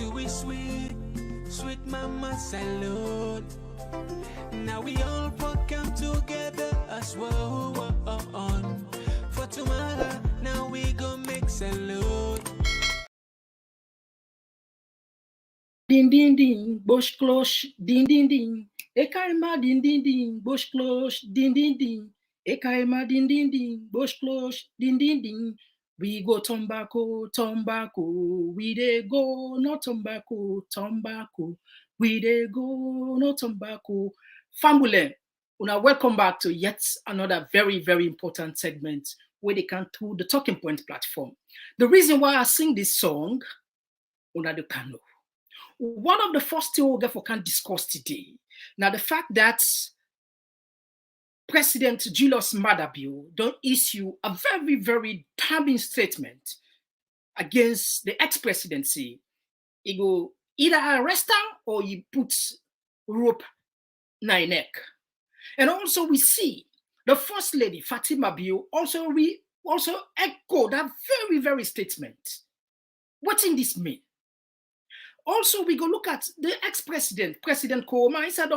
to we sweet, sweet mama salute. Now we all come together as well on. For tomorrow, now we go make salute. Ding ding ding, bush close, ding ding ding. Ekaima ding ding ding, bush close, ding ding ding. Ekaima ding ding ding, bush close, ding ding ding. We go tobacco, tobacco. We dey go, no tobacco, tobacco. We dey go, no tobacco. Family, welcome back to yet another very, very important segment where they can through the Talking Point platform. The reason why I sing this song, the can know. One of the first things we can discuss today, now the fact that President Julius Maada Bio don't issue a very, very damning statement against the ex-presidency. He go either arrest him or he puts rope na his neck. And also we see the First Lady Fatima Bio also echo that very, very statement. What in this mean? Also, we go look at the ex-president, President Koroma. He said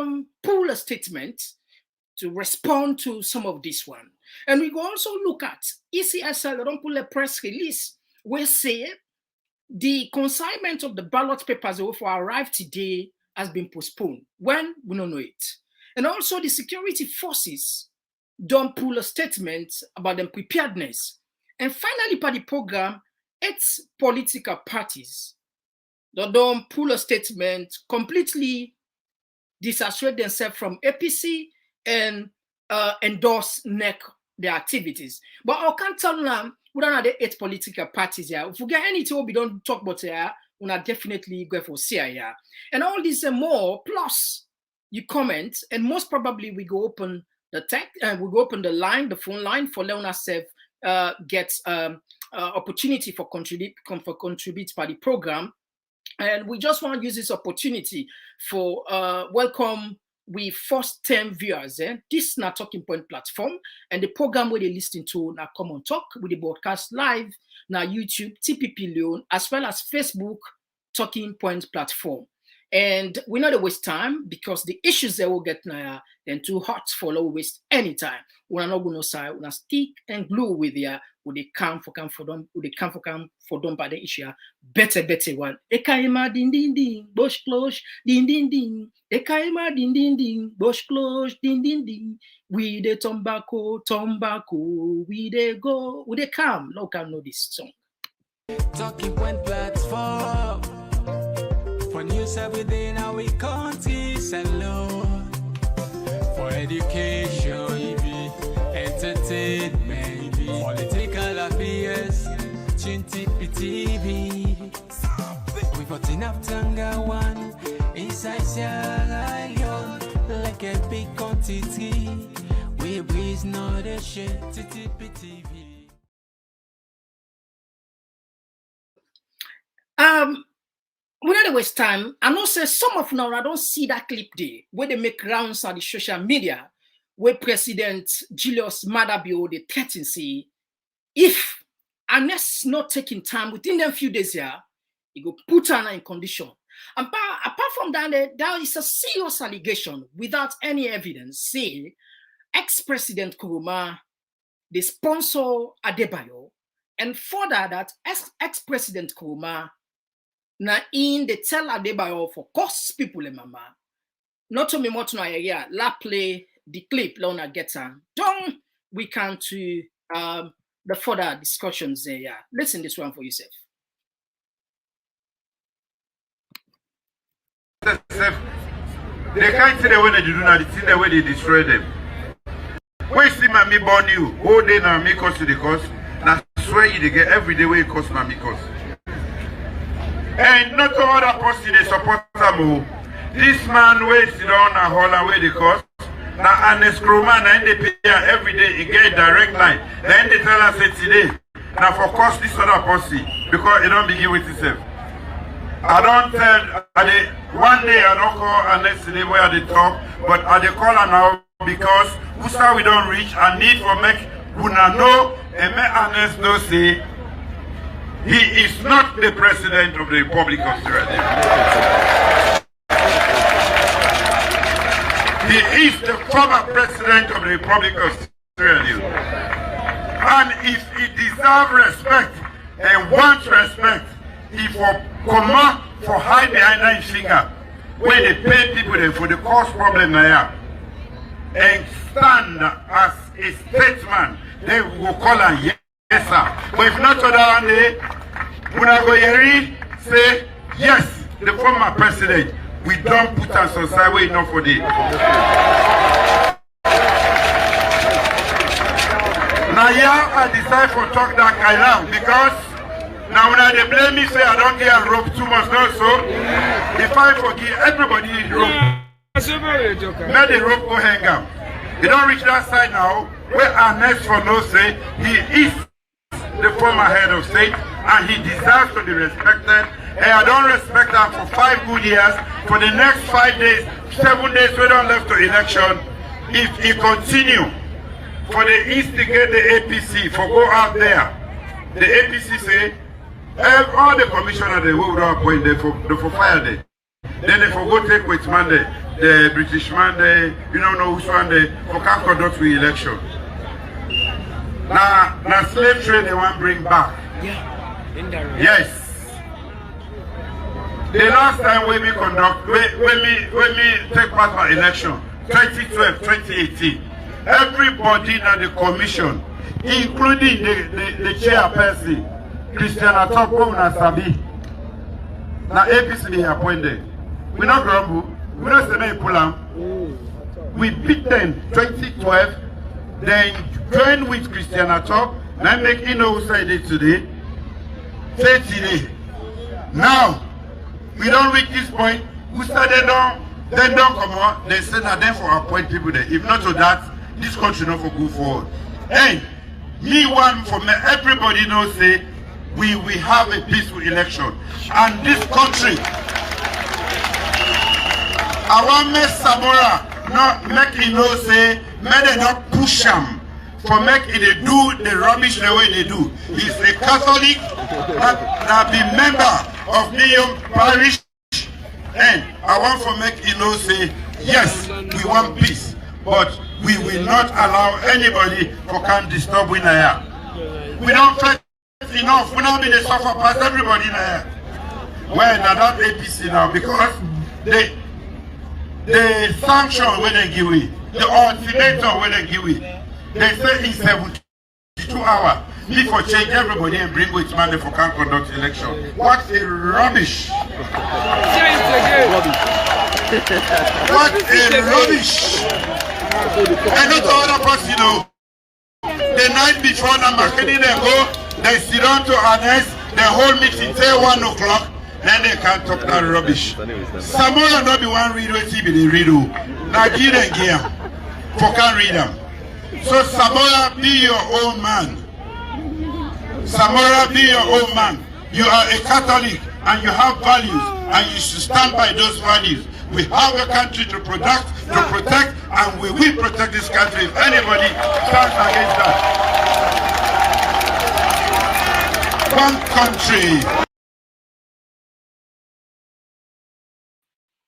pull a statement to respond to some of this one. And we go also look at ECSL, don't pull a press release where say the consignment of the ballot papers for arrive today has been postponed. When? We don't know it. And also the security forces don't pull a statement about their preparedness. And finally, by the program, 8 political parties don't pull a statement, completely disassociate themselves from APC and endorse their activities. But I can't tell them we don't have the 8 political parties here. If we get anything we don't talk about here, we are definitely go for here. And all this and more, plus you comment, and most probably we go open the tech and we go open the line, the phone line for letting ourselves get opportunity for contribute by the program. And we just want to use this opportunity for welcome we first-time viewers. This is our Talking Point platform, and the program where they listen to now Komon-Tok with the broadcast live now YouTube, TPP Leon, as well as Facebook Talking Point platform. And we not waste time because the issues that will get now then too hot for low waste anytime. We're not going to say we're stick and glue with you. Would they come for them? Would they come for them by the issue? Better one. Ekaima ding ding ding, bush close, ding ding ding. Ekaima ding ding ding, bush close, ding ding ding. We the tobacco, we they go, we they come. No can know this song. Talking Point platform for news every day now we country salon for education, entertainment. Political affairs, Chinti TV. We got enough Tanga one inside Sierra Leone, like a big quantity. We breeze not a shit, TV. Without waste time, I know say some of now I don't see that clip there where they make rounds on the social media where President Julius Maada Bio they threaten say if unless not taking time within them few days here, he go put her in condition. And apart from that, there is a serious allegation without any evidence. Say ex-president Koroma, they sponsor Adebayo, and further that ex-president Koroma na in they tell Adebayo for cost people in mama. Not to me more to area, la play the clip, Lona gets her. Don't we can to the further discussions there. Yeah. Listen this one for yourself. They can't see the way they do not, they see the way they destroy them. When you see mommy born you, whole day now make us to the cost. Now swear you they get every day where it costs mommy cost. And not all other person they support them. This man waits down a whole way the cost. Now, and the Koroma, and they pay every day, he get a direct line. Then they tell us today, now for cost this other person, because it don't begin with itself. I don't tell, one day I don't call and next day where they talk, but I they call now because we don't reach and need for make Una know and make honest no say He is not the president of the Republic of Sierra Leone. He is the former president of the Republic of Sierra Leone. And if he deserves respect and wants respect, he for come out for hide behind that finger where they pay people for the cause problem now and stand as a statesman, they will call him yes sir. But if not other one day, Munagoyeri say yes, the former president, we don't put us on side way enough for this. Now yeah, I decide for talk that kind now because now when they blame me say I don't get a rope too much no so if I forgive everybody rope, let the rope go hang out. You don't reach that side now where our next for no say he is the former head of state and he deserves to be respected. And I don't respect him for 5 good years. For the next 5 days, 7 days we don't left to election. If he continue for the instigate the APC for go out there, the APC say all the commissioners they will appoint they for fire them. Then they for go take with man the British man they you don't know which one they for can't conduct the election. Now slave trade they want bring back. Yeah. Yes. The last time when we conduct when we take part of election 2012, 2018. Everybody in the commission, including the chairperson, Christiana Topo and Sabi, now APC they appointed. We not grumble, we not say pull them. We beat them 2012, then join with Christiana Top, now make who say it today. Say today. Now, we don't reach this point, we started down, then don't come on, they say that then for appoint people there. If not to that, this country not for go forward. Hey, me one for me, everybody knows say we have a peaceful election. And this country, I want me Samora not make it know say, may they not push him for make it do the rubbish the way they do. He's a Catholic that be member of New York Parish. And I want to make it know say, yes, we want peace. But we will not allow anybody who can disturb in here. We don't fight enough. We don't be the suffer past everybody in here. Well, now that APC now because the sanction when they give it, the ultimatum when they give it, they say in 72 hours before change everybody and bring which man for can conduct election. What a rubbish! What a rubbish! And not all of us, you know, the night before the marketing they go, they sit down to annex, the whole meeting till 1 o'clock, then they can't talk that rubbish. Samoa not be one read what he be the read. Nigeria gear for can read them. So Samoa be your own man. Samoa be your own man. You are a Catholic and you have values and you should stand by those values. We have a country to protect, and we will protect this country if anybody stands against that. One country.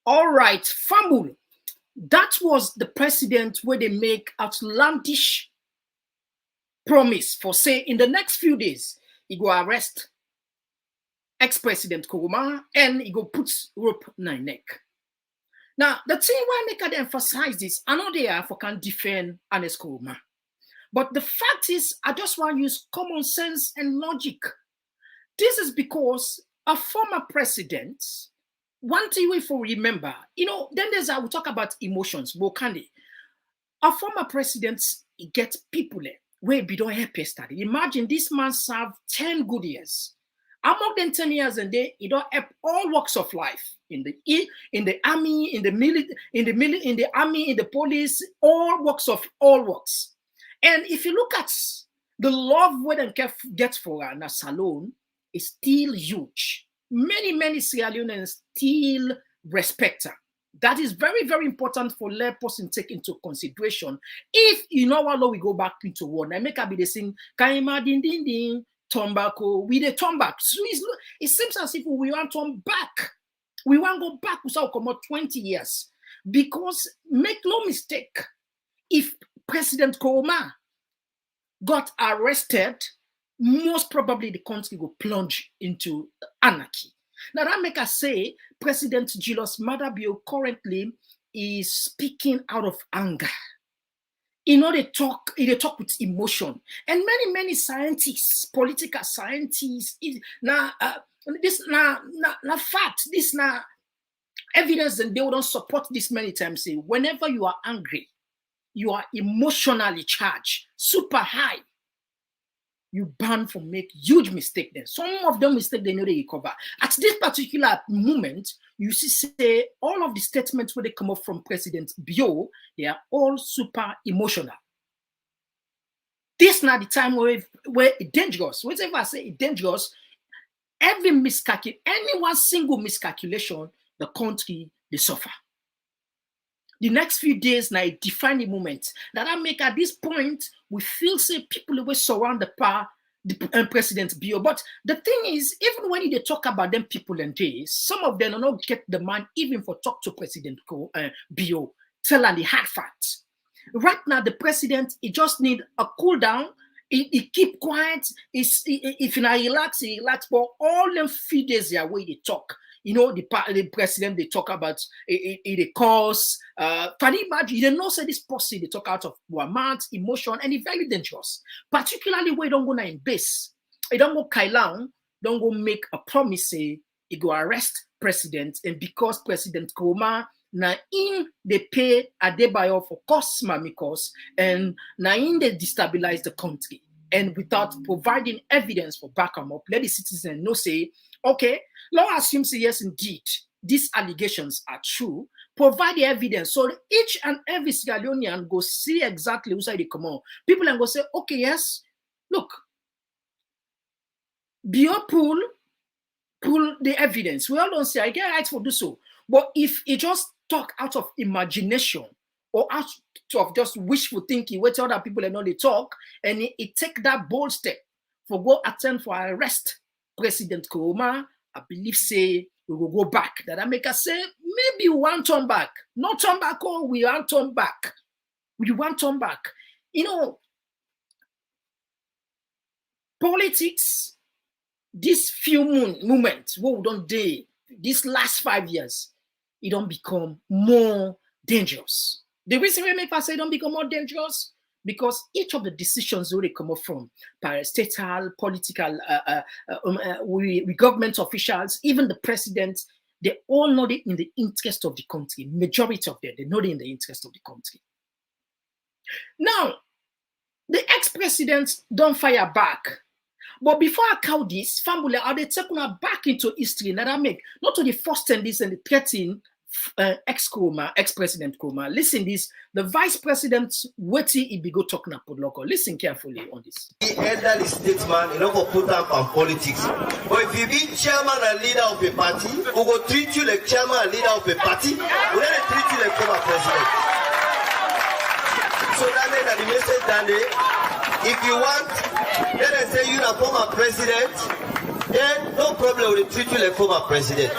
All right, Fambul. That was the president where they make outlandish promise for say in the next few days he go arrest ex-president Koroma and he go put rope in his neck. Now, the thing why I make it emphasize this, I know they are for can defend Ernest Koroma. But the fact is, I just want to use common sense and logic. This is because a former president, one thing we for remember, you know, then there's I will talk about emotions, Bokandi. A former president get people there where be don't help study. Imagine this man served 10 good years. Among them 10 years and he don't help all walks of life. In the army, in the army, in the police, all works. And if you look at the love we get for Anna Salone, is still huge. Many Sierra Leoneans still respect her. That is very, very important for let person take into consideration. If you know what law we go back into war, now make her be the sing, Kaima din din din, tobacco, we the turn back. So it seems as if we want to turn back. We want to go back without come out 20 years. Because make no mistake, if President Koroma got arrested, most probably the country will plunge into anarchy. Now that make us say President Julius Maada Bio currently is speaking out of anger. You know, they talk with emotion. And many scientists, political scientists, this fact, this now evidence, and they don't support this many times. Say, whenever you are angry, you are emotionally charged, super high. You bound for make huge mistake. Then some of them mistake they know they recover. At this particular moment, you see say all of the statements where they come up from President Bio, they are all super emotional. This not the time where it's dangerous. Whatever I say it's dangerous, every miscalculation, any one single miscalculation, the country they suffer. The next few days now a defining moment that I make at this point, we feel say people will surround the power, the President Bio. But the thing is, even when they talk about them people and days, some of them do not get the man even for talk to President Bio, tell them the hard facts. Right now, the president, he just need a cool down. He keep quiet. If you relax, he relax. But all them few days there where they talk. You know, the president, they talk about the cause. Can you imagine? You don't say this policy, they talk out of mouth, emotion, and it's very dangerous. Particularly where you don't go in base. You don't go Kailang, don't go make a promise, say, you go arrest president, and because President Koroma, na in they pay Adebayo for costs, mamikos, and na in they destabilize the country. And without providing evidence for back them up, let the citizen know, say, okay, law assumes yes, indeed, these allegations are true. Provide the evidence so each and every Sierra Leonean go see exactly who's they come on. People and go say, okay, yes, look, Bio pull the evidence. We all don't say I get right for do so, but if it just talk out of imagination or out of just wishful thinking, wait other people and know they talk, and it take that bold step for go attend for arrest President Koroma, I believe say we will go back. That I make us say maybe we want turn back. Not turn back, or we want turn back. We want turn back. You know, politics, this few moments, what we don't do, these last 5 years, it don't become more dangerous. The reason we make us say it don't become more dangerous, because each of the decisions where they come up from parastatal, political, government officials, even the president, they all know it in the interest of the country. Majority of them, they know it in the interest of the country. Now, the ex-presidents don't fire back. But before I count this, family, are they taking her back into history? That I make not to the first 10 this and the 13 ex-president Koroma. Listen this, the vice president Weti Ibigo talking about local. Listen carefully on this. The elderly statesman, you know, go put up on politics. But if you be chairman and leader of a party, who go treat you like chairman and leader of a party, who then treat you like former president. So that means that the message that if you want, let us say you are former president, then no problem will treat you like former president.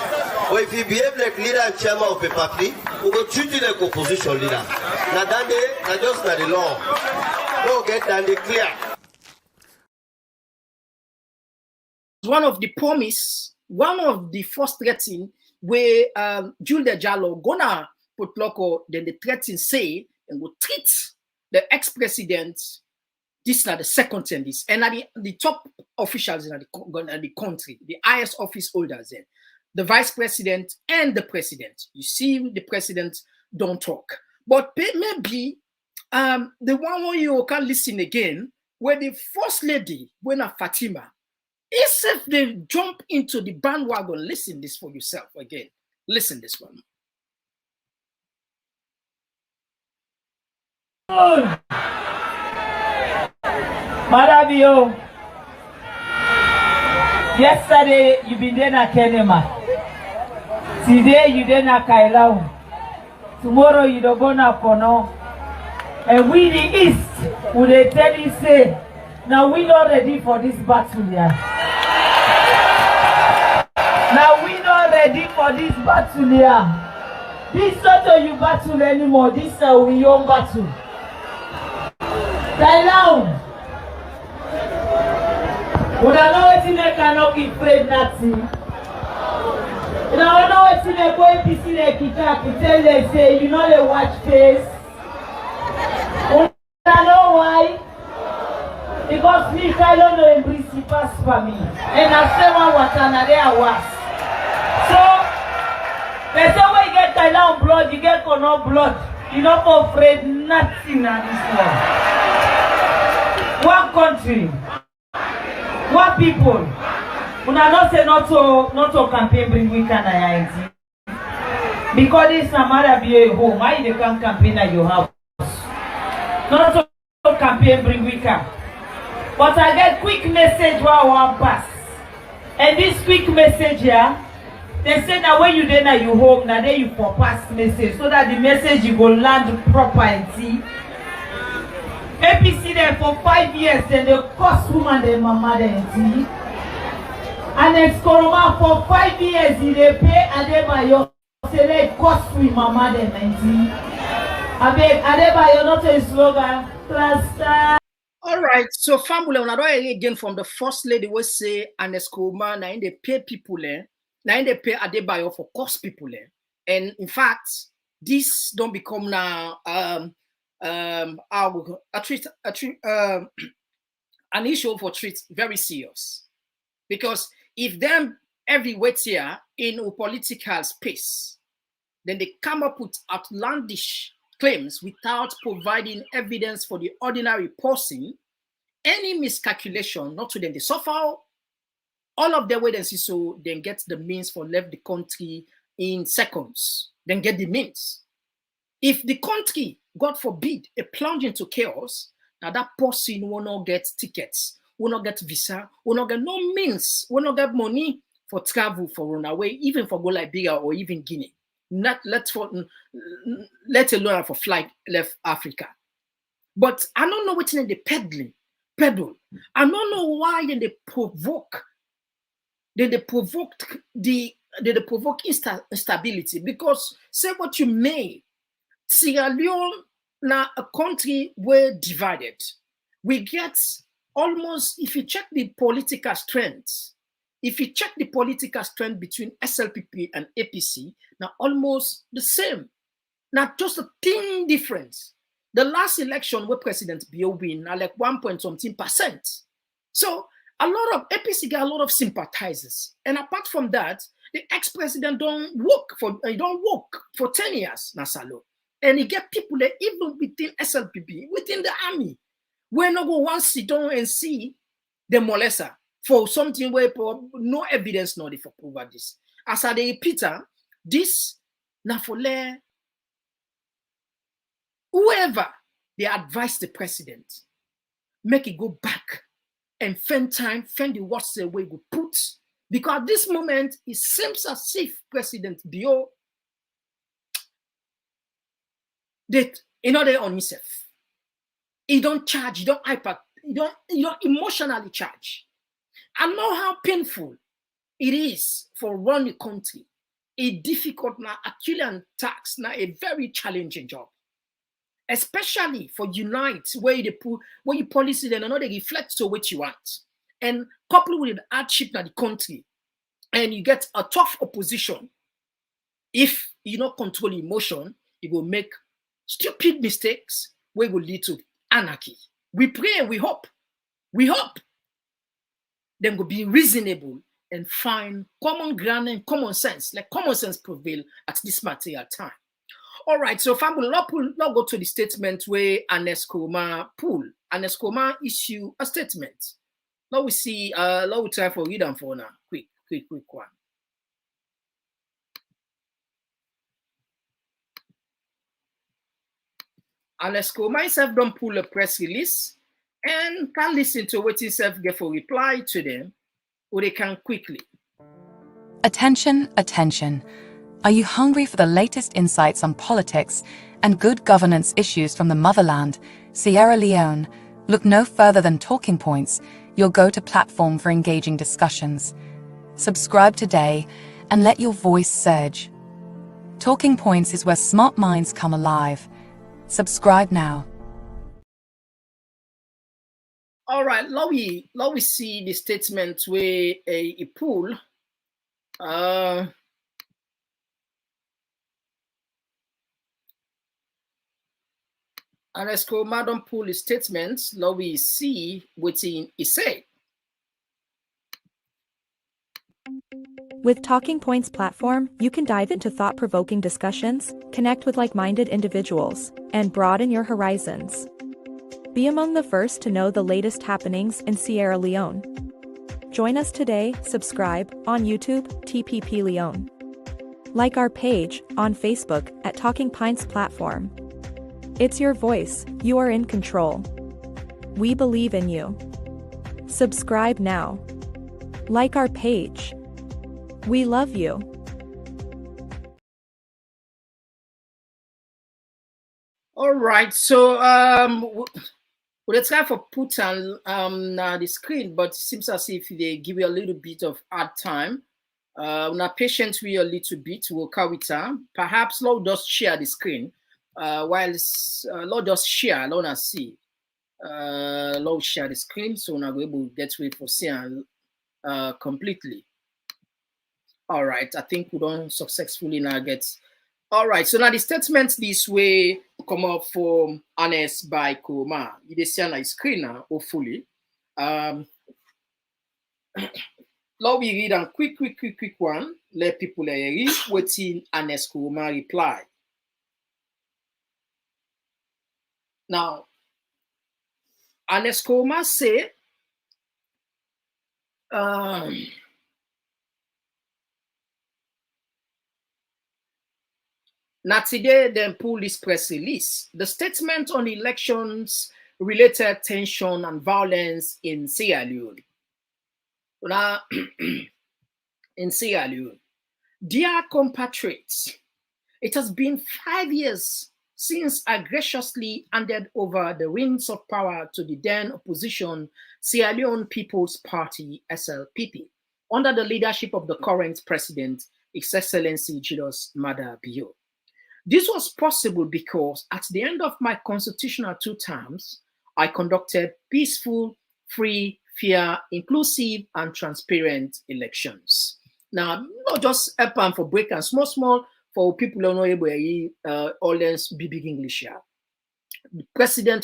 Or if you behave like leader and chairman of a party, we will treat you like opposition leader. Now that day, now just not the law. Don't get that clear. One of the promise, one of the first threatening where Julia Jallo gonna put local, then the threatening say and will treat the ex-president. This is not the second term, this, and at the top officials in the country, the highest office holders there, the vice president and the president. You see, the president don't talk. But maybe the one where you can listen again, where the first lady, when Fatima, if they jump into the bandwagon, listen this for yourself again. Listen this one. Maada Bio, yesterday you been there na Kenema. Today you there na Kailau. Tomorrow you don't go na Kono. And we the East, would they tell you say, Now we not ready for this battle, yeah. Now we not ready for this battle, yeah. This not a you battle anymore. This is we own battle. Die down. Would I know what they cannot be afraid Nazi? You know what they go and see the guitar, tell they say, you know they watch face. Would I know why? Because me, I don't know embrace the pass for me. And I say what another was. So, they say when you get Thailand blood, you get Kono blood. You're not afraid nothing in this world. One country. What people? Una not say not to campaign bring weekend and because this Samara be a home. Why they can't campaign at your house? Not to campaign bring weekend. But I get quick message while I want pass. And this quick message here, they say that when you then at your home, now then you for pass message so that the message you go land proper and see. APC there for 5 years, then they cost woman their mama then. And then Koroma for 5 years, they pay Adebayo, say they cost we mama then. I beg Adebayo not a slogan, cluster. All right, so family, when I again from the first lady will say, and Koroma, now they pay people, now they pay Adebayo for cost people, and in fact, this don't become now an issue for treat very serious, because if them everywhere here in a political space, then they come up with outlandish claims without providing evidence for the ordinary person, any miscalculation, not to them they suffer, all of their wait and see, so then get the means for left the country in seconds, then get the means. If the country, God forbid, a plunge into chaos, now that person will not get tickets, will not get visa, will not get no means, will not get money for travel, for run away, even for go Liberia or even Guinea. Not let alone for flight left Africa. But I don't know what's in the pedal. I don't know why they provoke. They provoke instability, because say what you may. Sierra Leone now a country were divided. We get almost, if you check the political strength, between SLPP and APC, now almost the same. Now just a thin difference. The last election where President Bio win, now like 1.something%. So a lot of APC got a lot of sympathizers. And apart from that, the ex-president don't work for 10 years, Nasalo. And you get people that even within SLPP, within the army, we're not going to sit down and see the molester for something where no evidence not for prove this. As I repeat, this now for whoever they advise the president, make it go back and find the what's the way we put. Because at this moment, it seems as if President Bio that they on himself. He don't charge, he don't hyper, he don't emotionally charge. I know how painful it is for running a country. A difficult now, Herculean task, now a very challenging job. Especially for Unite, where you policy then another reflect to what you want. And coupled with the hardship in the country, and you get a tough opposition. If you don't control emotion, you will make stupid mistakes where will lead to anarchy. We pray and we hope. Then will be reasonable and find common ground and common sense. Let common sense prevail at this material time. All right, so family, now go to the statement where Koroma pull. Koroma issue a statement. Now we see, now we try for read them for now. Quick one. Koroma myself don't pull a press release and can listen to what himself get for reply to them, or they can quickly. Attention, attention. Are you hungry for the latest insights on politics and good governance issues from the motherland, Sierra Leone, Look no further than Talking Points, your go-to platform for engaging discussions. Subscribe today and let your voice surge. Talking Points is where smart minds come alive. Subscribe now. All right, now we see the statement where a pool. And as Madam Pool statement, now we see what he said. With Talking Points platform, you can dive into thought-provoking discussions, connect with like-minded individuals, and broaden your horizons. Be among the first to know the latest happenings in Sierra Leone. Join us today, subscribe on YouTube, TPP Leone. Like our page on Facebook at Talking Points platform. It's your voice, you are in control. We believe in you. Subscribe now. Like our page. We love you. All right, so we'll try for put on the screen, but it seems as if they give you a little bit of hard time. Now patient we a little bit, we'll carry it. Perhaps Lord just share the screen. While Lord just share, Lord us see. Lord share the screen, so now we're able to get way for seeing completely. All right, I think we don't successfully now get. All right, so now the statement this way come up from Honest by Koroma. You see on the screen now, hopefully. Now we read a quick one. Let people read waiting Honest Koroma reply. Now, Honest Koroma say, now today, then pull this press release. The statement on elections-related tension and violence in Sierra Leone. Now, in Sierra Leone, dear compatriots, it has been 5 years since I graciously handed over the reins of power to the then opposition Sierra Leone People's Party, SLPP, under the leadership of the current president, His Excellency Julius Maada Bio. This was possible because at the end of my constitutional 2 terms, I conducted peaceful, free, fair, inclusive, and transparent elections. Now, not just help for break and small, for people who are not able to all this big English here.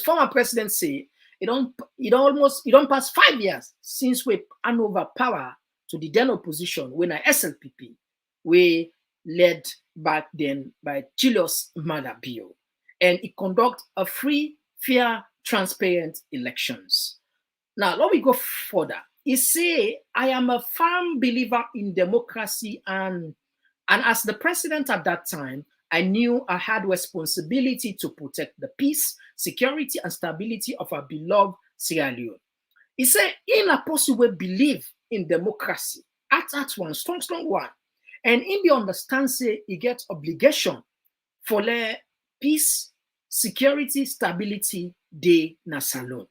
Former president say, it don't pass 5 years since we hand over power to the then opposition when I SLPP, we led back then by Julius Maada Bio, and it conduct a free, fair, transparent elections. Now, let me go further. He say, I am a firm believer in democracy, and as the president at that time, I knew I had responsibility to protect the peace, security, and stability of our beloved Sierra Leone. He said, in a possible belief in democracy, at one, strong one. And in the understand say he gets obligation for the peace, security, stability de na salon.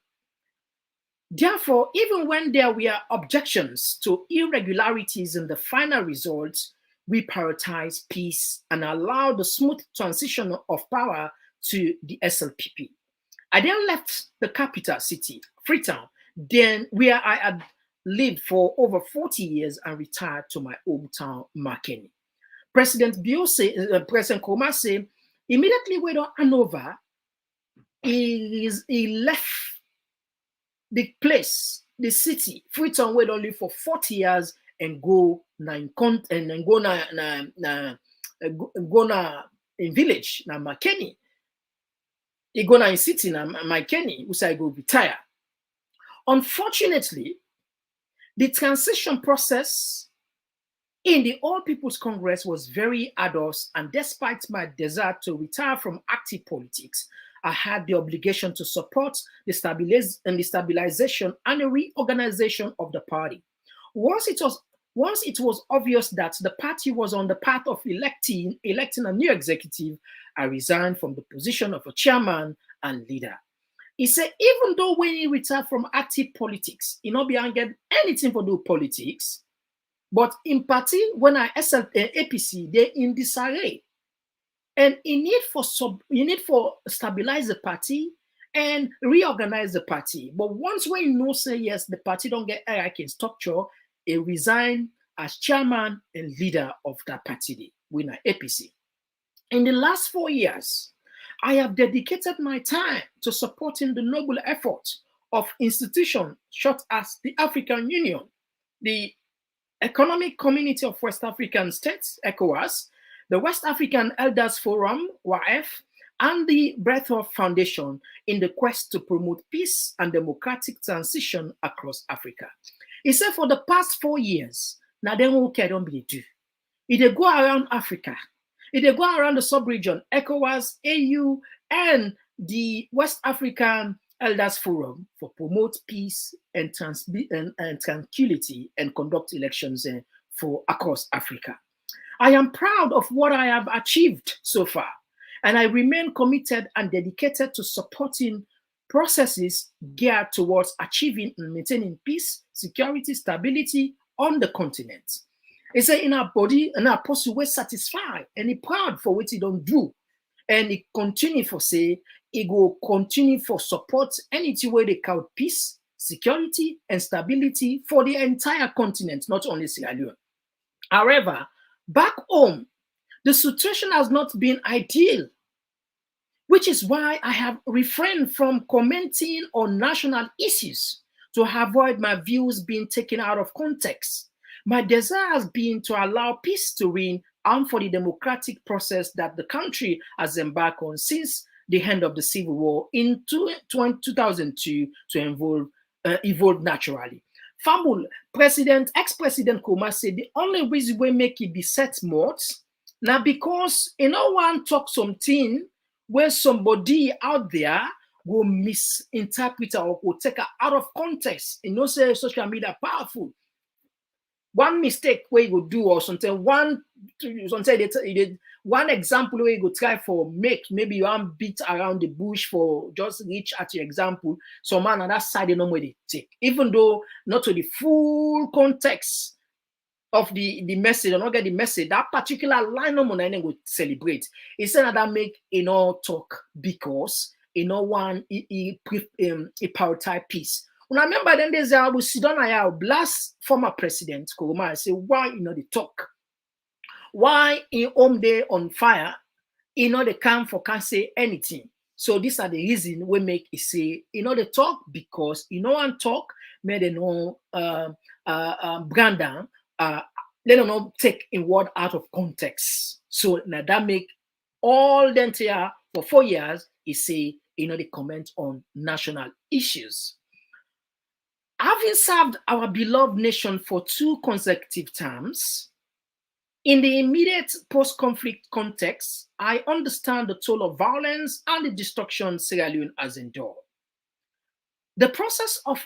Therefore, even when there were objections to irregularities in the final results, we prioritize peace and allow the smooth transition of power to the SLPP. I then left the capital city, Freetown, then where I had lived for over 40 years and retired to my hometown, Makeni. President President Koroma say, immediately we don't hand over, he left the place, the city, Freetown, where don't live for 40 years and go in village, na Makeni. He go in city, na Makeni, which I go retire. Unfortunately, the transition process in the All People's Congress was very arduous, and despite my desire to retire from active politics, I had the obligation to support the stabilization and the reorganization of the party. Once it was obvious that the party was on the path of electing a new executive, I resigned from the position of a chairman and leader. He said, even though when he retired from active politics, he not be get anything for do politics, but in party, when I APC, they in disarray. And you need for stabilize the party and reorganize the party. But once when you know, say yes, the party don't get hierarchy structure, he resign as chairman and leader of that party, winner APC. In the last 4 years, I have dedicated my time to supporting the noble effort of institutions such as the African Union, the Economic Community of West African States, ECOWAS, the West African Elders Forum, WAF, and the Breadth Foundation in the quest to promote peace and democratic transition across Africa. He said for the past 4 years, now they won't care, don't be do. If they go around Africa, if they go around the sub-region, ECOWAS, AU, and the West African Elders Forum for promote peace and tranquility and conduct elections for across Africa. I am proud of what I have achieved so far, and I remain committed and dedicated to supporting processes geared towards achieving and maintaining peace, security, stability on the continent. He said in our body and our posture we're satisfied and he proud for what he don't do. And he continue for say, he will continue for support anything where they count peace, security, and stability for the entire continent, not only Sierra Leone. However, back home, the situation has not been ideal, which is why I have refrained from commenting on national issues to avoid my views being taken out of context. My desire has been to allow peace to reign and for the democratic process that the country has embarked on since the end of the Civil War in 2002 to evolve naturally. Fambul, ex-President Koroma said the only reason we make it be set modes now because one talk something where somebody out there will misinterpret or will take it out of context. Say social media powerful. One mistake where you go do or something, one example where you go try for make, maybe you want beat around the bush for just reach at your example. So man on that side, they know where they take. Even though not to the full context of the message, or not get the message, that particular line no money will celebrate. It's not that make talk because one prioritize peace. When I remember then there's I will sit down I will blast former president Koroma and say why they talk, why in home day on fire they come for can't say anything. So these are the reason we make it say they talk because one talk made they know Brandon they don't know take a word out of context. So now that make all the entire for 4 years he say they comment on national issues. Having served our beloved nation for 2 consecutive terms, in the immediate post-conflict context, I understand the toll of violence and the destruction Sierra Leone has endured. The process of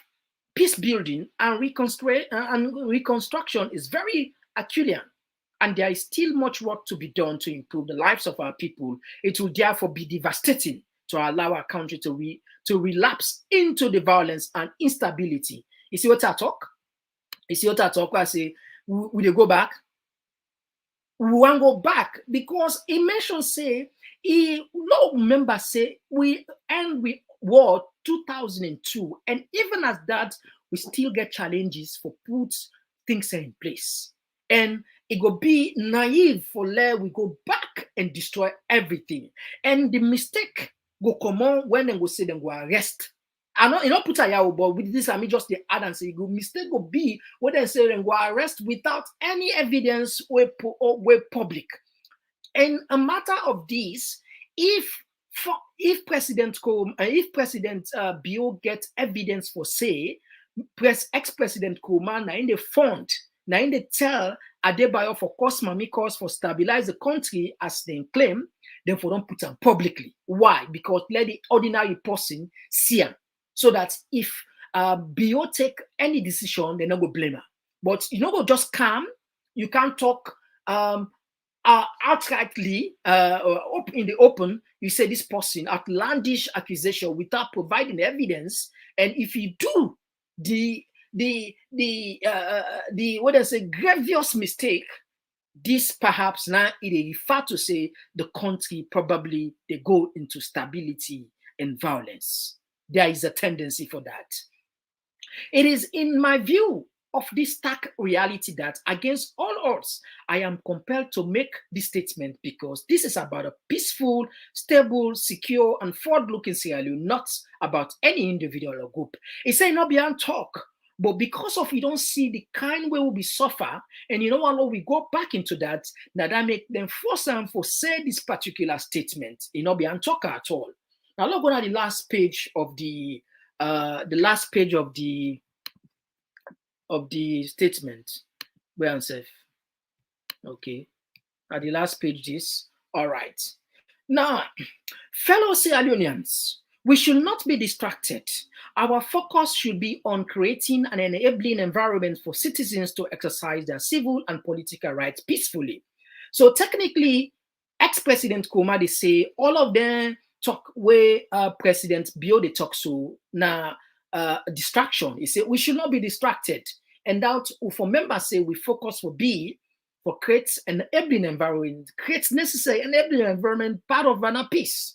peace building and reconstruction is very Herculean, and there is still much work to be done to improve the lives of our people. It will therefore be devastating to allow our country to relapse into the violence and instability. You see what I talk? I say, will they go back? We want to go back because he mentioned say, member say, we end with war 2002. And even as that, we still get challenges for put things in place. And it will be naive for let we go back and destroy everything. And the mistake go come on when they go say them go arrest. I know, put a yaw, but with this, I mean just the add and say go mistake go be when they say them go arrest without any evidence where public. And a matter of this, if President Bio get evidence for say, ex-President Koroma in the fund, now in the tell Adebayo for cause for stabilize the country as they claim, then for don't put them publicly. Why? Because let the ordinary person see them. So that if Bio take any decision, they're not go blame her. But go just calm. You can't talk outrightly in the open, you say this person outlandish accusation without providing evidence, and if you do the what I say grievous mistake, this perhaps now it refer to say the country probably they go into stability and violence. There is a tendency for that. It is in my view of this stark reality that against all odds, I am compelled to make this statement because this is about a peaceful, stable, secure, and forward-looking Sierra Leone, not about any individual or group. It's saying not beyond talk, but because of we don't see the kind way we suffer, and you know what, we go back into that, that make them force them for say this particular statement. It not beyond talk at all. Now look at the last page of the statement. Where I'm safe. Okay. At the last page, this. All right. Now, fellow Sierra Leoneans, we should not be distracted. Our focus should be on creating an enabling environment for citizens to exercise their civil and political rights peacefully. So technically, ex-President Koroma, they say all of them talk where President Bio they talk so now distraction. He said we should not be distracted. And that for members say we focus for B for create an enabling environment, creates necessary enabling environment part of an peace.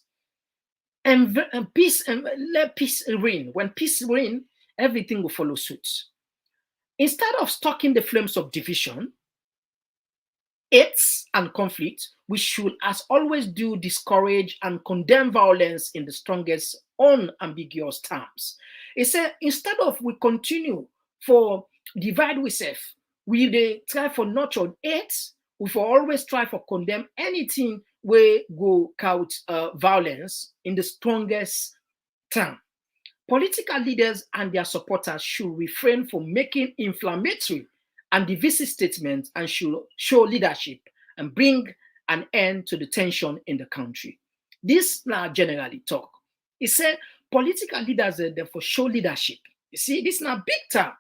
And peace and let peace reign. When peace reign, everything will follow suit. Instead of stoking the flames of division, hates and conflict, we should, as always do, discourage and condemn violence in the strongest, unambiguous terms. It said, instead of we continue for divide we self, we they try for nurture hate, we for always try for condemn anything where go out violence in the strongest term. Political leaders and their supporters should refrain from making inflammatory and divisive statements and should show leadership and bring an end to the tension in the country. This now generally talk. He said political leaders are there for show leadership. You see, this now big time.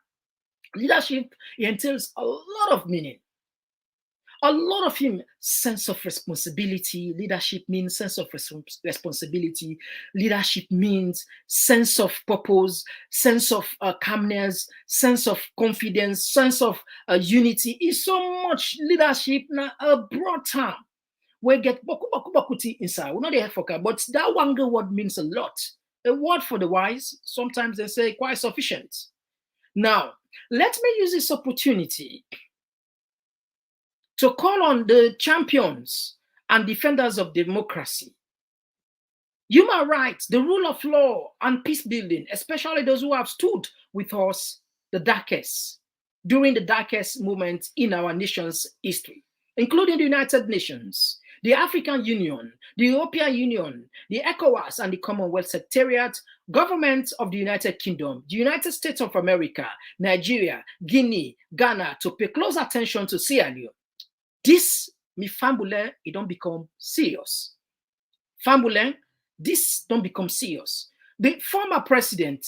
Leadership entails a lot of meaning. A lot of him sense of responsibility. Leadership means sense of responsibility. Leadership means sense of purpose, sense of calmness, sense of confidence, sense of unity. It's so much leadership now a broad term. We get bakuti inside. We're not there for but that one word means a lot. A word for the wise, sometimes they say quite sufficient. Now, let me use this opportunity to call on the champions and defenders of democracy, human rights, the rule of law, and peace building, especially those who have stood with us during the darkest moment in our nation's history, including the United Nations, the African Union, the European Union, the ECOWAS and the Commonwealth Secretariat, governments of the United Kingdom, the United States of America, Nigeria, Guinea, Ghana, to pay close attention to Sierra Leone. This, me fambulin, it don't become serious. Fambulin, this don't become serious. The former president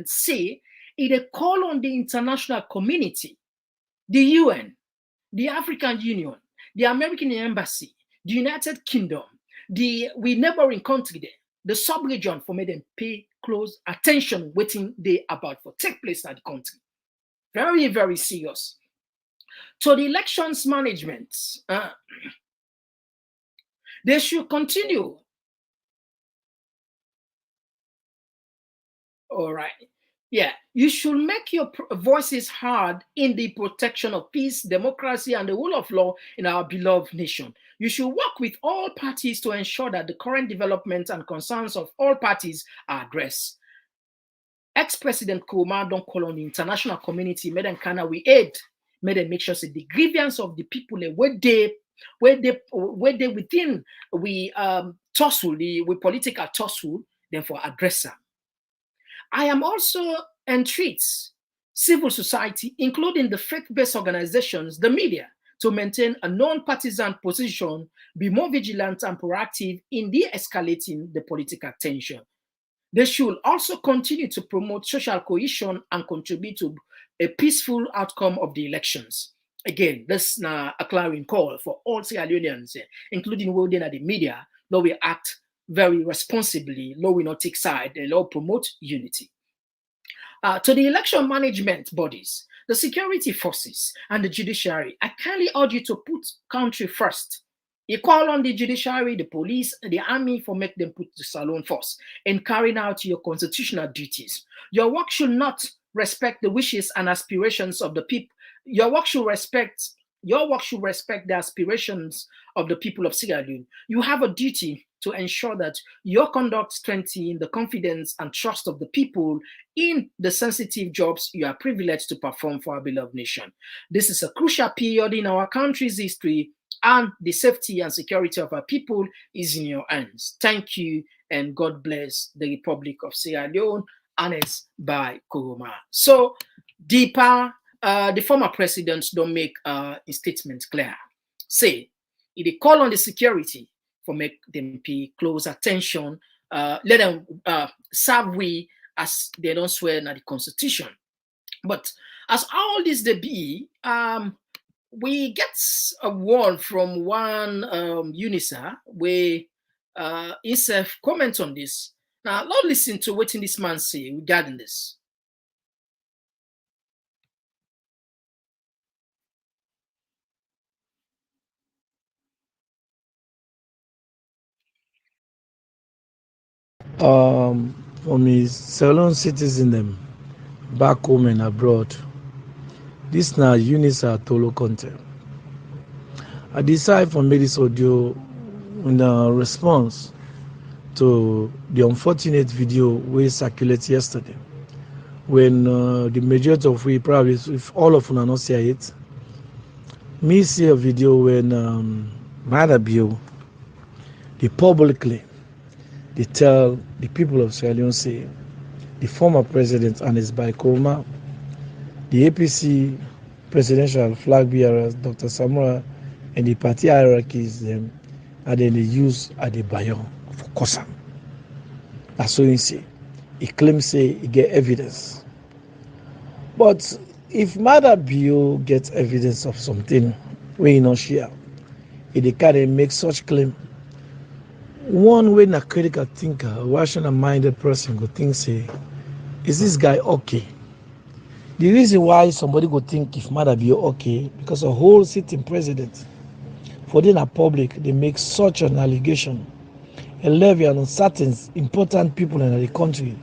say it call on the international community, the UN, the African Union, the American Embassy, the United Kingdom, we neighboring country there, the sub-region for me them pay close attention waiting they about for take place in the country. Very, very serious. So the elections management, they should continue. All right. Yeah, you should make your voices heard in the protection of peace, democracy, and the rule of law in our beloved nation. You should work with all parties to ensure that the current developments and concerns of all parties are addressed. Ex-President Koroma don't call on the international community, made them kind of we aid, made them make sure that the grievance of the people where they within we tussle, we political tussle, then for address them. I am also entreats civil society, including the faith-based organizations, the media, to maintain a non-partisan position, be more vigilant and proactive in de-escalating the political tension. They should also continue to promote social cohesion and contribute to a peaceful outcome of the elections. Again, this is a clarion call for all Sierra Leoneans, including within the media, that we act very responsibly, law will not take side, and law promote unity. To the election management bodies, the security forces, and the judiciary, I kindly urge you to put country first. You call on the judiciary, the police, the army for make them put the salon first in carrying out your constitutional duties. Your work should not respect the wishes and aspirations of the people. Your work should respect the aspirations of the people of Sierra Leone. You have a duty to ensure that your conduct strengthens the confidence and trust of the people in the sensitive jobs you are privileged to perform for our beloved nation. This is a crucial period in our country's history, and the safety and security of our people is in your hands. Thank you, and God bless the Republic of Sierra Leone, annexed by Koroma. So, the former presidents don't make a statement clear. Say, if they call on the security for make them pay close attention, let them serve we as they don't swear na the constitution. But as all this they be, we get a word from one UNISA where himself comment on this. Now, let's listen to what this man say regarding this. For me, Ceylon citizen them back home and abroad. This now UNISA Tolo content. I decide to make this audio in response to the unfortunate video we circulated yesterday, when the majority of we probably, if all of you not see it, me see a video when Madabio, they publicly they tell the people of Sierra Leone, say the former president and his by Koroma, the APC presidential flag bearers, Dr. Samura, and the party hierarchies, them, and then they use at the Bayon for Kosam. That's what he say. He claims say he get evidence. But if Madabio gets evidence of something we you not share, if they can make such claim, one way a critical thinker, a rational-minded person go think say, is this guy okay? The reason why somebody go think if Madabio okay, because a whole sitting president, for the public, they make such an allegation, a levy on certain important people in the country,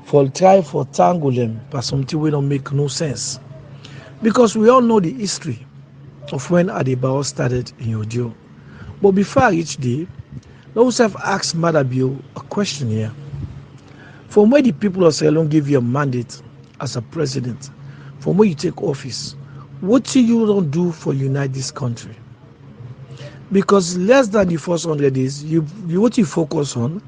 for try for tangle them, but something we don't make no sense. Because we all know the history of when Adebayo started in Yodio. But before I reach there, let us ask Madabio a question here. From where the people of Sierra Leone give you a mandate as a president, from where you take office, what do you don't do for unite this country? Because less than the first 100 days, what you focus on,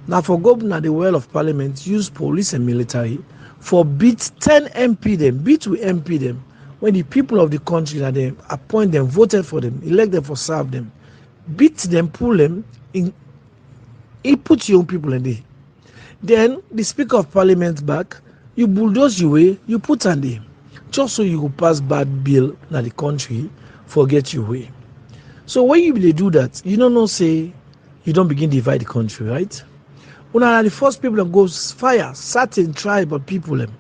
now for governor the well of parliament, use police and military for beat 10 MP them, beat with MP them, when the people of the country that they appoint them, voted for them, elect them for serve them, beat them, pull them, he put your own people in there. Then the Speaker of Parliament back, you bulldoze your way, you put on there. Just so you go pass bad bill in the country, forget your way. So when you do that, you don't know say you don't begin to divide the country, right? When are the first people that goes fire certain tribal people them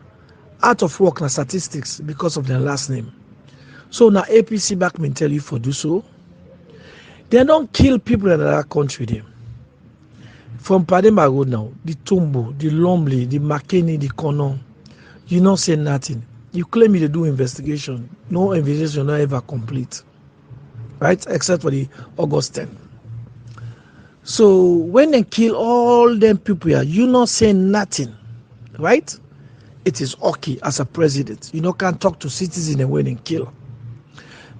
out of work na statistics because of their last name. So now APC back may tell you for do so. They don't kill people in another country there. From Pademba Road now, the Tumbo, the Lombly, the Makeni, the Kono, you not say nothing. You claim you do investigation. No investigation not ever complete. Right? Except for the August 10. So when they kill all them people here, you not say nothing. Right? It is okay as a president. You know, can't talk to citizens and when they kill.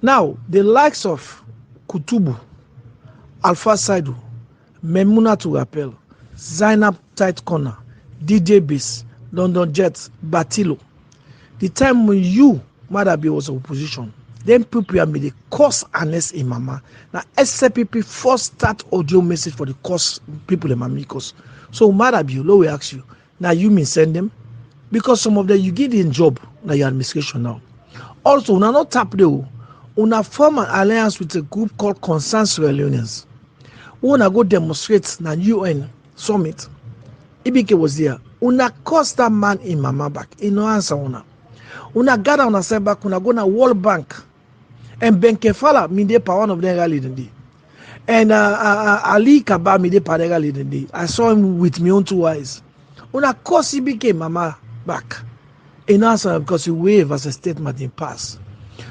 Now, the likes of Kutubu, Alpha Saidu, Memuna to Rappel, Zainab Tight Corner, DJ Bass, London Jets, Batilo. The time when you, Madabio, was opposition, then people have made a course harness in Mama. Now, SCPP first start audio message for the course people in Mamikos. So, Madabio, low we ask you, now you mean send them? Because some of them you give them job, now your administration now. Also, now not tap the una form an alliance with a group called Concerned Sierra Leoneans. We wanna go demonstrate na UN summit. Ibike was there. Una cost that man in mama back. In no answer una. Una gather on a back. Una go na World Bank. And Ben Kefala mide pa one of them rally the day. And Ali Kaba mide pa rally the day. I saw him with my own 2 eyes. Una cost Ibike mama back. In answer because you wave as a statement in pass.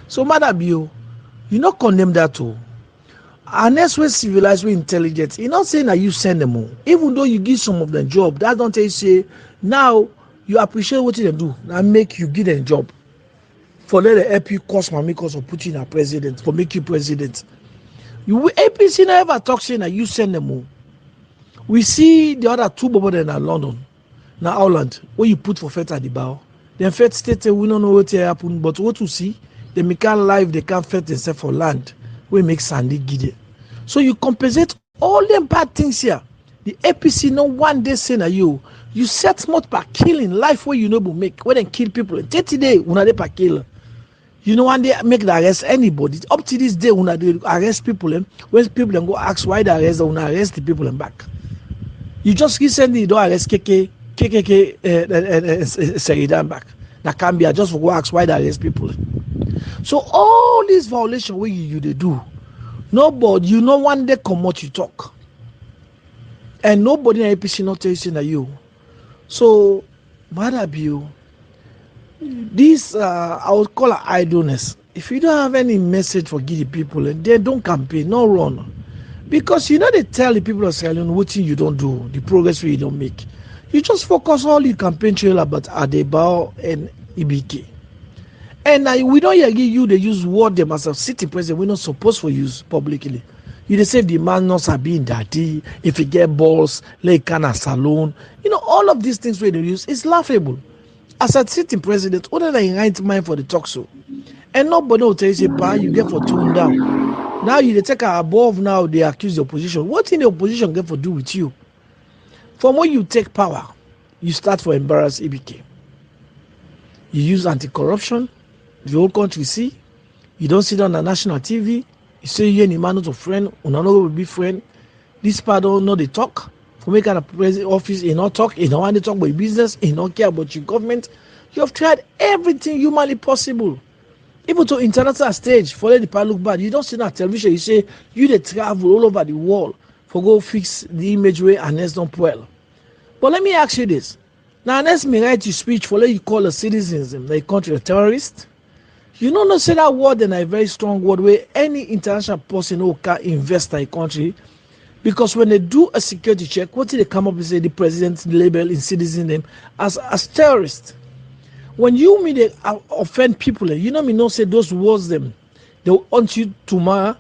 So Madam Bio, you not condemn that too. Unless we're civilized, we're intelligent. You're not saying that you send them all. Even though you give some of them job, that don't tell you say now you appreciate what they do and make you give them job. For let help you cost my because of putting a president, for make you president. You APC never talk saying that you send them all. We see the other 2 bubble in London, now Holland, where you put for Fet at the bow. Then Fet state we don't know what happen, but what you see, they make life, they can't fet themselves for land. We make Sandy giddy. So you compensate all them bad things here. The APC no one day saying that you set much per killing life where you know will make when they kill people. 30 days when they per kill. You know one day make the arrest anybody. Up to this day when they arrest people, when people then go ask why they arrest, when arrest the people and back. You just recently don't arrest KKK Seridan back. That can be just for go ask why they arrest people. So all these violations where you they do, nobody, you know one day come what you talk. And nobody in APC not telling that you. So, Madam you, this I would call it idleness. If you don't have any message for giddy people, and they don't campaign, no run. Because you know they tell the people of Sierra Leone what thing you don't do, the progress you don't make. You just focus all your campaign trail about Adebao and Ibike. And we don't hear you, they use word them as a city president, we're not supposed to use publicly. You they say the man not being dirty, if he get balls, like can a salon. You know, all of these things we they use is laughable. As a sitting president, other than right mind for the talk show. And nobody will tell you, say, pa, you get for tune down. Now you they take her above now, they accuse the opposition. What in the opposition get for do with you? From when you take power, you start for embarrass Ibike. You use anti-corruption. The whole country see, you don't sit on the national TV, you say you any man not a friend, una no will be friend. This part don't know they talk. For make kind of president office, he not talk, he don't want to talk about business, he don't care about your government. You have tried everything humanly possible. Even to international stage, for let the part look bad. You don't see on television, you say you they travel all over the world for go fix the image way and next don't well. But let me ask you this. Now let's me write your speech for let you call the citizens in the country a terrorist. You know, not say that word in a very strong word where any international person who can invest in a country, because when they do a security check, what do they come up and say the president label in citizen name as terrorist? When you mean they offend people, you know me not say those words them, they will hunt you tomorrow.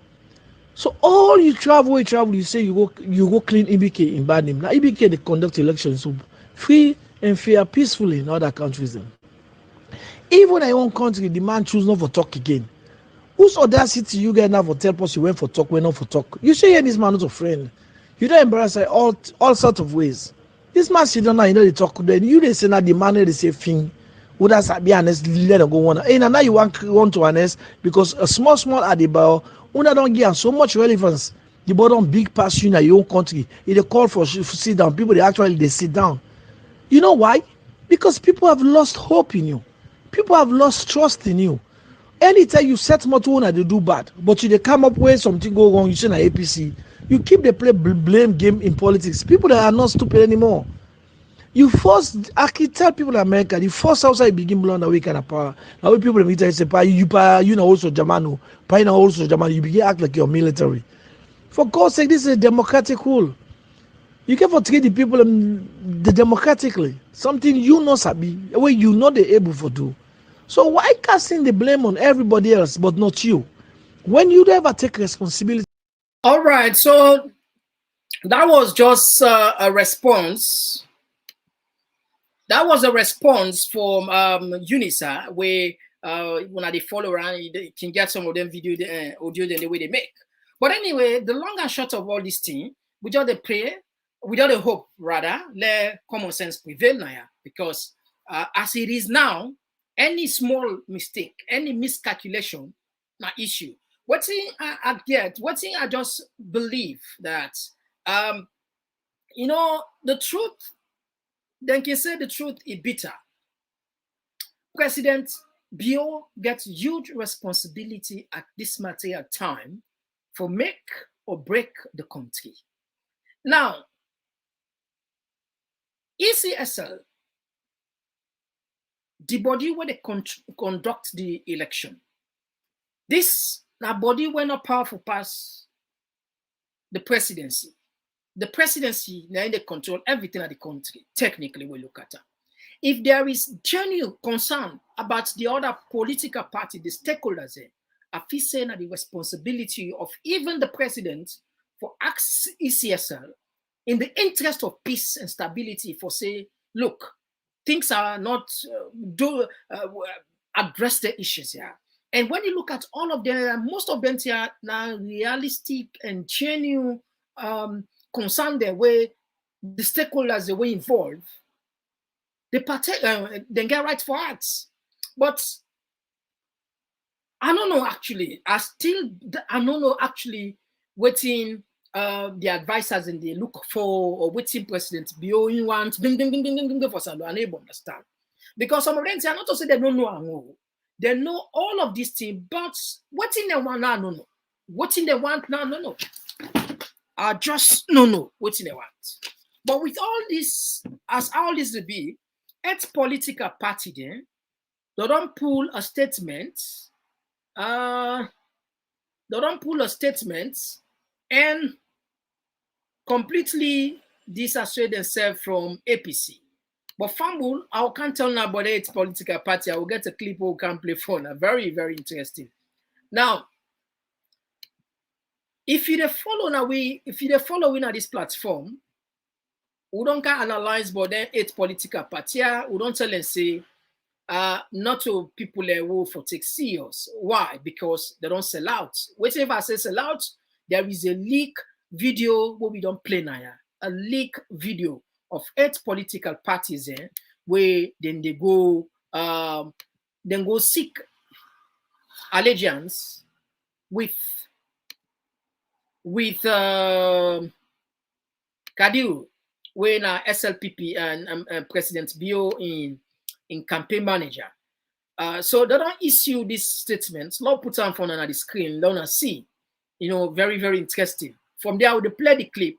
So all you travel, you say you go clean Ibike in bad name. Now Ibike they conduct elections so free and fair, peacefully in other countries. Then. Even in your own country, the man choose not for talk again. Whose audacity you get now for tell us you went for talk, went not for talk? You say this man not a friend. You don't embarrass all sorts of ways. This man sit down now, you know they talk. Then you they say now the man they say thing. Would I be honest? Let them go on. And now you want to honest because a small at the bar, una don't give so much relevance. The bottom big pass you in your own country. If they call for sit down, people they sit down. You know why? Because people have lost hope in you. People have lost trust in you. Anytime you set more to they do bad, but you they come up where something go wrong, you say na APC. You keep the play blame game in politics. People that are not stupid anymore. You force, I can tell people in America, the first outside begin blowing away kind of power. Now when people in military say, you know also Germano, now also Germano, you begin act like you're military. For God's sake, this is a democratic rule. You can for treat the people democratically. Something you know sabi, where you know they're able to do. So why casting the blame on everybody else but not you? When you ever take responsibility. All right, so that was just a response. That was a response from UNISA, where when they follow around, you can get some of them video, audio, the way they make. But anyway, the long and short of all this thing, we just the pray, we just the hope, rather, let common sense prevail now. Because as it is now, any small mistake, any miscalculation my issue. What thing I get, what thing I just believe that you know, the truth, then can say the truth is bitter. President Bio gets huge responsibility at this material time for make or break the country. Now, ECSL, the body where they conduct the election, this now body were not powerful past the presidency. The presidency now they control everything at the country. Technically, we look at it. If there is genuine concern about the other political party, the stakeholders, I feel saying that the responsibility of even the president for ECSL in the interest of peace and stability for say, look, things are not address the issues here. And when you look at all of them, most of them are now realistic and genuine concern the way the stakeholders the way involved. They get right for us. But I don't know actually. I don't know actually waiting the advisors and they look for or waiting president Bio want for some unable to understand. Because some of them are not to say they don't know. They know all of these things, but what in they want now, no. What in they want now, no. I just no. What in they want. But with all this, as all this to be, each political party then, they don't pull a statement. They don't pull a statement and completely disassociate themselves from APC. But Fambul, I can't tell now about its political party. I will get a clip who can play phone. Very, very interesting. Now, if you follow now, if you follow in this platform, we don't can analyze about them 8 political party. We don't tell them say not to people who for take serious. Why? Because they don't sell out. Whatever I say sell out, there is a leak video where we don't play now. A leak video of 8 political parties where then they go seek allegiance with Kadiu, when SLPP and President Bio in campaign manager. So they don't issue these statements. Lord put on on the screen, don't see. You know, very, very interesting. From there, I would play the clip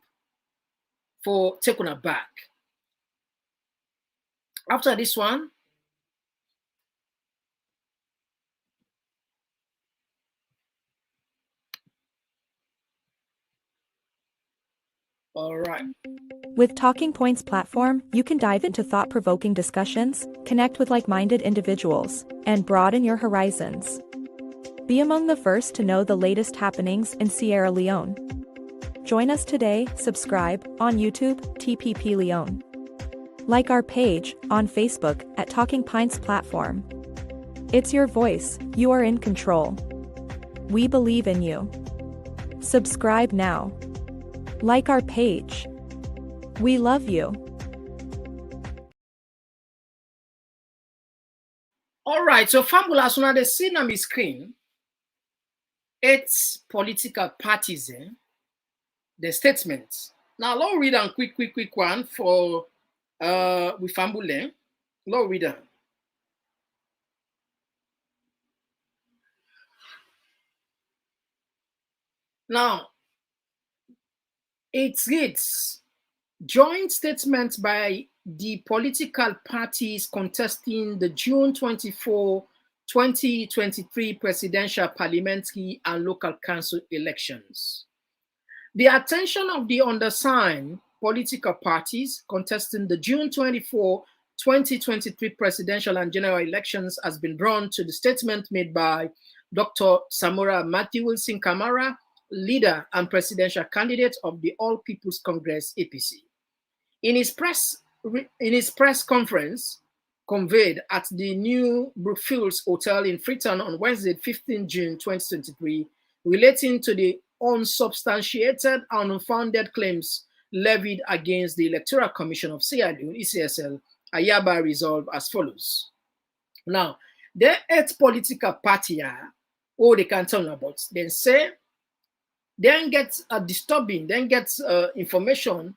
for taking her back. After this one, all right. With Talking Points platform, you can dive into thought-provoking discussions, connect with like-minded individuals, and broaden your horizons. Be among the first to know the latest happenings in Sierra Leone. Join us today, subscribe on YouTube, TPP Leone. Like our page on Facebook at Talking Points platform. It's your voice, you are in control. We believe in you. Subscribe now. Like our page. We love you. All right, so Fambula, as soon as they see on the screen, 8 political parties, the statements. Now, let's read a quick one for with Fambule. Let's read them. Now, it reads, joint statement by the political parties contesting the June 24, 2023 presidential, parliamentary, and local council elections. The attention of the undersigned political parties contesting the June 24, 2023 presidential and general elections has been drawn to the statement made by Dr. Samora Matthew Wilson Kamara, leader and presidential candidate of the All People's Congress, APC. In his press conference conveyed at the New Brookfields Hotel in Freetown on Wednesday, 15 June 2023, relating to the unsubstantiated and unfounded claims levied against the Electoral Commission of Sierra Leone, ECSL, are hereby resolved as follows. Now, the 8 political parties all they can tell about. Then say, then get disturbing, then get information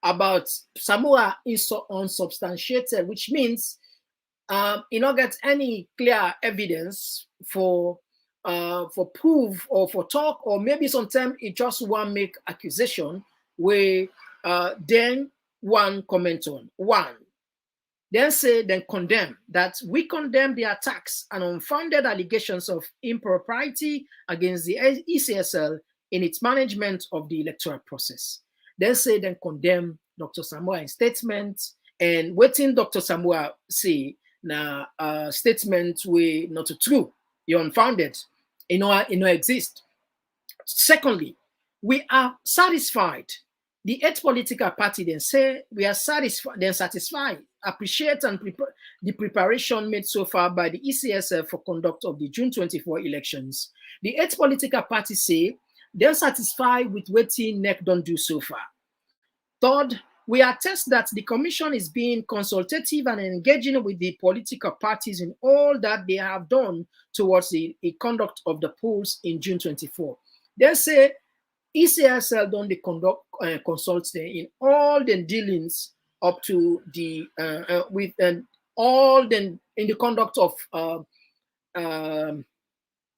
about Samoa is unsubstantiated, which means you don't get any clear evidence for proof or for talk, or maybe sometimes it just one make accusation where then one comment on one. Then say, then condemn that we condemn the attacks and unfounded allegations of impropriety against the ECSL in its management of the electoral process. Then say, then condemn Dr. Samoa in statement, and waiting Dr. Samoa say na statement we not true, you're unfounded, it no exist. Secondly, we are satisfied. The 8 political party then say we are satisfied, appreciate the preparation made so far by the ECSL for conduct of the June 24 elections. The 8 political parties say they're satisfied with what NEC don't do so far. Third, we attest that the commission is being consultative and engaging with the political parties in all that they have done towards the conduct of the polls in June 24. They say ECSL don't conduct consults them in all the dealings up to the with all the in the conduct of in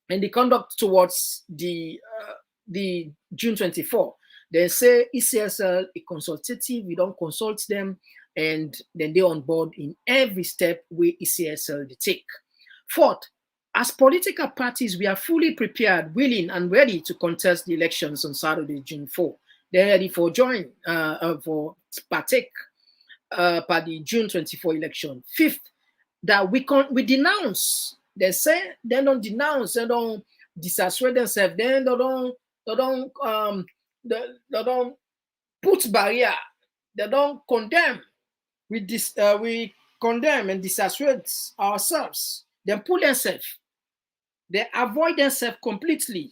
the conduct towards the June 24. They say ECSL is consultative, we don't consult them, and then they're on board in every step where ECSL they take. Fourth, as political parties, we are fully prepared, willing, and ready to contest the elections on Saturday, June 4. They're ready for for partake by the June 24 election. Fifth, that we denounce. They say they don't denounce, they don't disassuade themselves, they don't put barrier, they don't condemn. We condemn and disassuade ourselves. They pull themselves. They avoid themselves completely.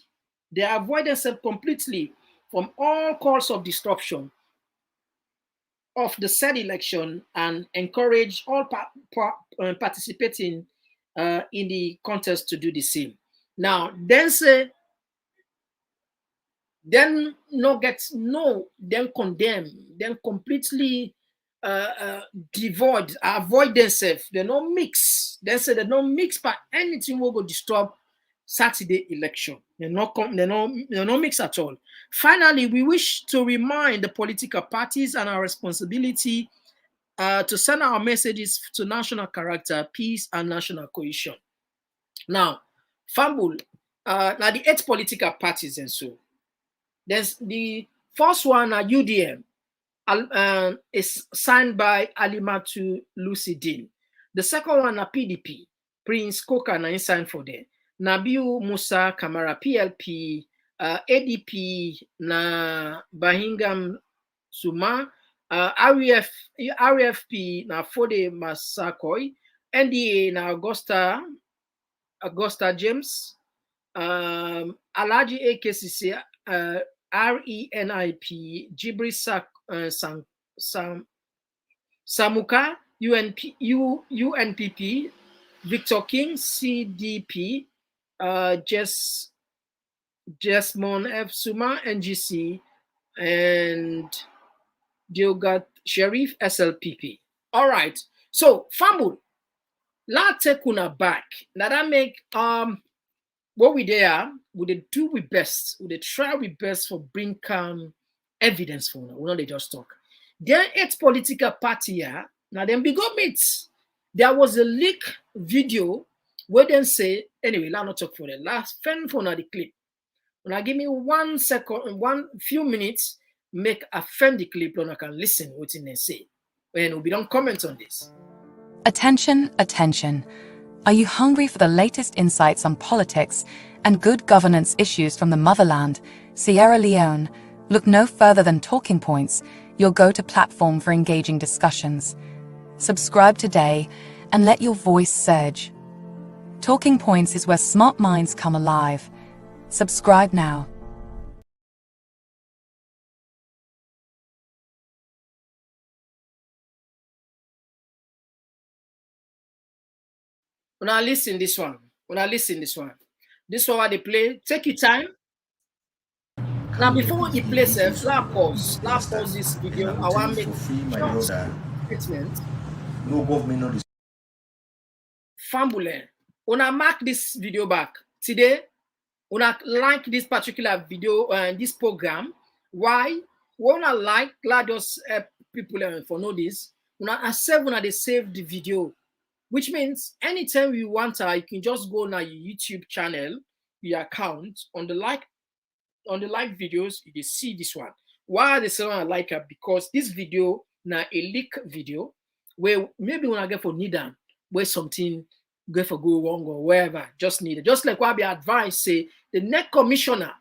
They avoid themselves completely from all calls of disruption of the said election and encourage all participating in the contest to do the same. Now, then say, then then condemn, then completely avoid themselves. They don't mix. They say they don't mix by anything will go disturb Saturday election. They not mix at all. Finally, we wish to remind the political parties and our responsibility to send our messages to national character, peace, and national cohesion. Now, Fambul, now the 8 political parties and so. There's the first one, UDM, is signed by Alimatu Lucidin. The second one, PDP, Prince Koka, na signed for them. Nabiu Musa Kamara, PLP, ADP, na Bahingam Suma, RFP, na Fode Masakoi, NDA, na Augusta James, Alaji AKCC, RENIP, Jibri Samuka, UNPP, Victor King, CDP, Jesmon F. Suma, NGC, and Diogat Sharif, SLPP. All right. So, Famul, la take una back. Now that make what we there, we do we best, we try we best for bring evidence for now. We know they just talk. There 8 political party here. Now them big up meets. There was a leak video where they say, anyway, let's not talk for the last fan for now the clip. Now give me 1 second, few minutes, make a fan the clip and I can listen what they say. And we don't comment on this. Attention, attention. Are you hungry for the latest insights on politics and good governance issues from the motherland, Sierra Leone? Look no further than Talking Points, your go-to platform for engaging discussions. Subscribe today and let your voice surge. Talking Points is where smart minds come alive. Subscribe now. When I listen this one, This is what they play. Take your time. Now, before he plays a pause this video. I want to make short statement. No government, no. Fambule, una mark this video back today. Una like this particular video and this program. Why? Wanna like gladius people for know this. Una save una they save the video, which means anytime you want you can just go on your YouTube channel, your account on the like videos, you can see this one. Why they say I like it? Because this video na a leak video where maybe when I get for need them, where something go for go wrong or wherever, just need it. Just like what I be advised, say the next commissioner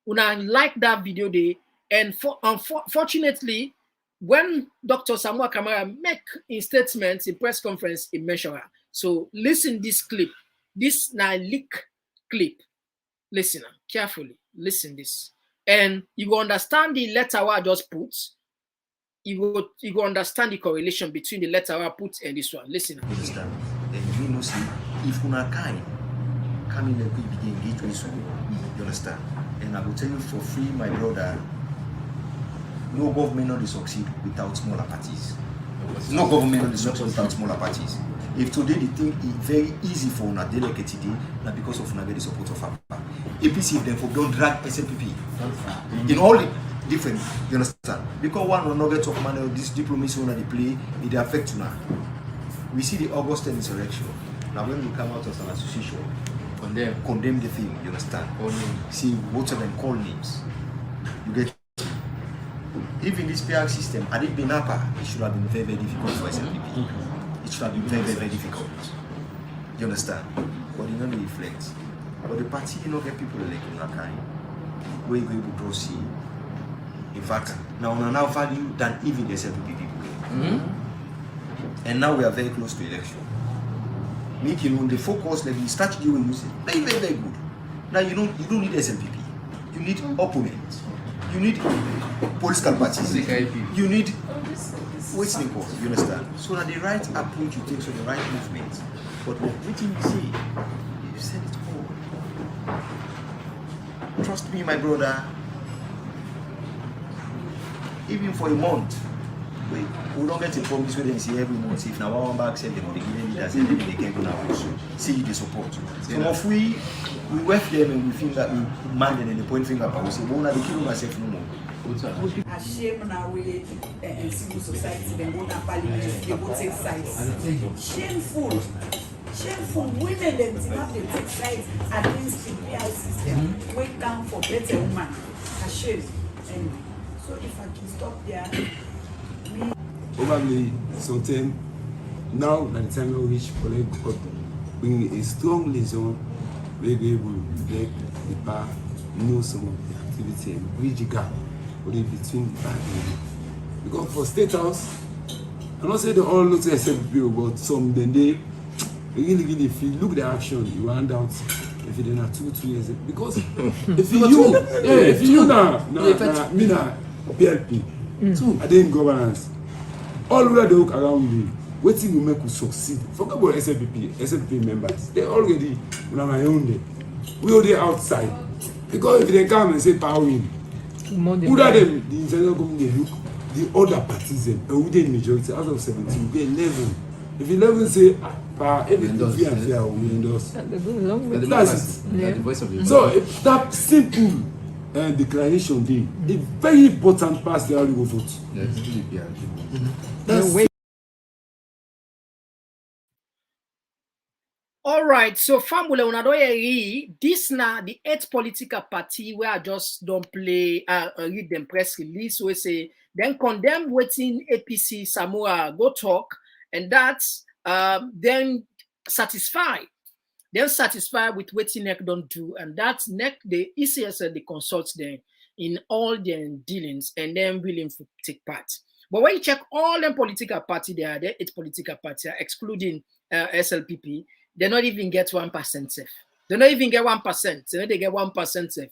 when I like that video day, and unfortunately, when Dr. Samuel Kamara make in statements in press conference, he mentioned her. So listen this clip. This na leak clip. Listen carefully. Listen this, and you will understand the letter I just put. You will understand the correlation between the letter I put and this one. Listen. Understand? And you know, see, if una kind come in and we begin engage with you, you understand? And I will tell you for free, my brother, no government not succeed without smaller parties. No government not succeed without smaller parties. If today the thing is very easy for una delegate today, not because of una get the support of APA. APC them for don't drag SLPP in all the different, you understand? Because one will not get of money, this diplomacy when they play, it affects now. We see the August insurrection. Now when we come out as an association, condemn the thing, you understand? See both of them call names. You get even this PR system, had it been APA, it should have been very, very difficult for SLPP. It should have been very, very, very difficult. You understand? But it don't reflect. But the party, you know, get people like Unakai, where you go able to proceed. In fact, now we are now value than even the SLPP people. And now we are very close to election. Making on the focus level, start doing music, very, very, very good. Now you don't need SLPP. You need opponents. You need political parties. You need waiting for. You understand? So that the right approach you take, so the right movement. But what you say, you said it all. Trust me, my brother. Even for a month, we don't get a promise where they say every month. If now one back send them, they give leaders and they can go now. See the support. So if we work them and we think that we man and they point finger at we say, well, now they kill myself no more. Shame now we in civil society, then go to parliament, they go take sides. Shameful. Shameful women them have to take sides against the PR system. We come for better woman. Shame. Anyway. So if I can stop there, probably sometime now that the time we reach political bring a strong liaison, we be able to make the bar know some of the activity and bridge the gap between the bar and because for State House, I'm not saying they all look to SLPP, but some then they really if you look at the action, you hand out if you are 2 years because if you now me na PLP, I didn't governance. All where they look around me, waiting to make us succeed. Forget about SLPP members. They already on my own day. We are there outside. Because if they come and say power win, who are them? The internal government look the other parties and who they majority out of 17, we get 11. If 11 say power, everything free and fair, we endorse. That's it. Yeah. So if that simple declaration day, a very important part the how you go vote. That's all right. So family, this now the 8th political party where I just don't play read them press release. So we say then condemn waiting APC Samoa go talk and that's then satisfied. They're satisfied with what NEC don't do, and that's NEC, the ECSL, they consult them in all their dealings and then willing to take part. But when you check all them political party, they are there, 8 political parties, excluding SLPP, they not even get 1% safe. They not even get 1%. They get 1% safe.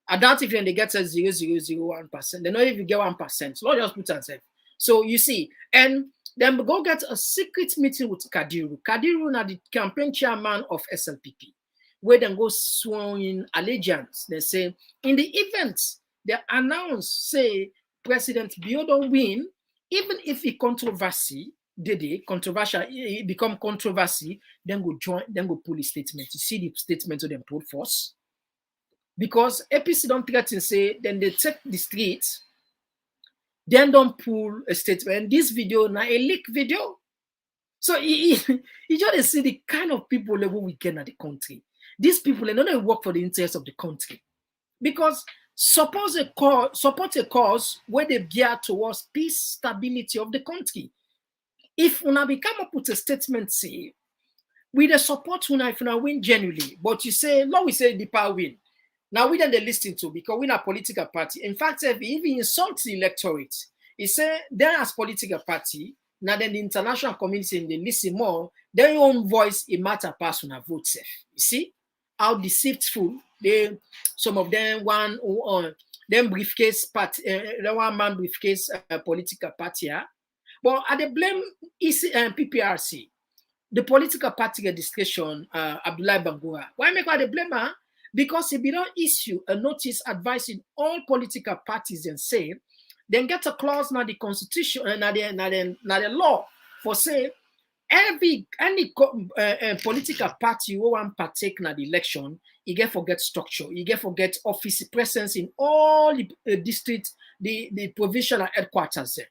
I doubt if they get a 0.0001%. They not even get 1%. So just put that safe. So you see, and then we go get a secret meeting with Kadiru. Kadiru now the campaign chairman of SLPP. where they go swearing allegiance. They say, in the event they announce, say, President Bio don't win, even if it controversy, controversial, it become controversy, then go pull the statement. You see the statement of them put force. Because APC don't threaten, say, then they take the streets, then don't pull a statement. And this video, now a leak video. So you just see the kind of people that we get in the country. These people, they don't work for the interest of the country. Because support a cause where they gear towards peace, stability of the country. If una come up with a statement, say, we the support una if una win genuinely, but you say, no, we say the power win. Now we then they listen to because we're a political party. In fact, if he even insults the electorate, he say then as political party, now then the international community they listen more, their own voice it matter pass on a vote safe. You see how deceitful some of them one on them briefcase party, one man briefcase political party are. But at the blame PPRC, the political party registration, Abdullah Bangura. Why make the blame her? Because if we don't issue a notice advising all political parties and say, then get a clause now the constitution and the law for say any political party who want partake in the election, you get forget structure, you get forget office presence in all the district, the provincial headquarters there.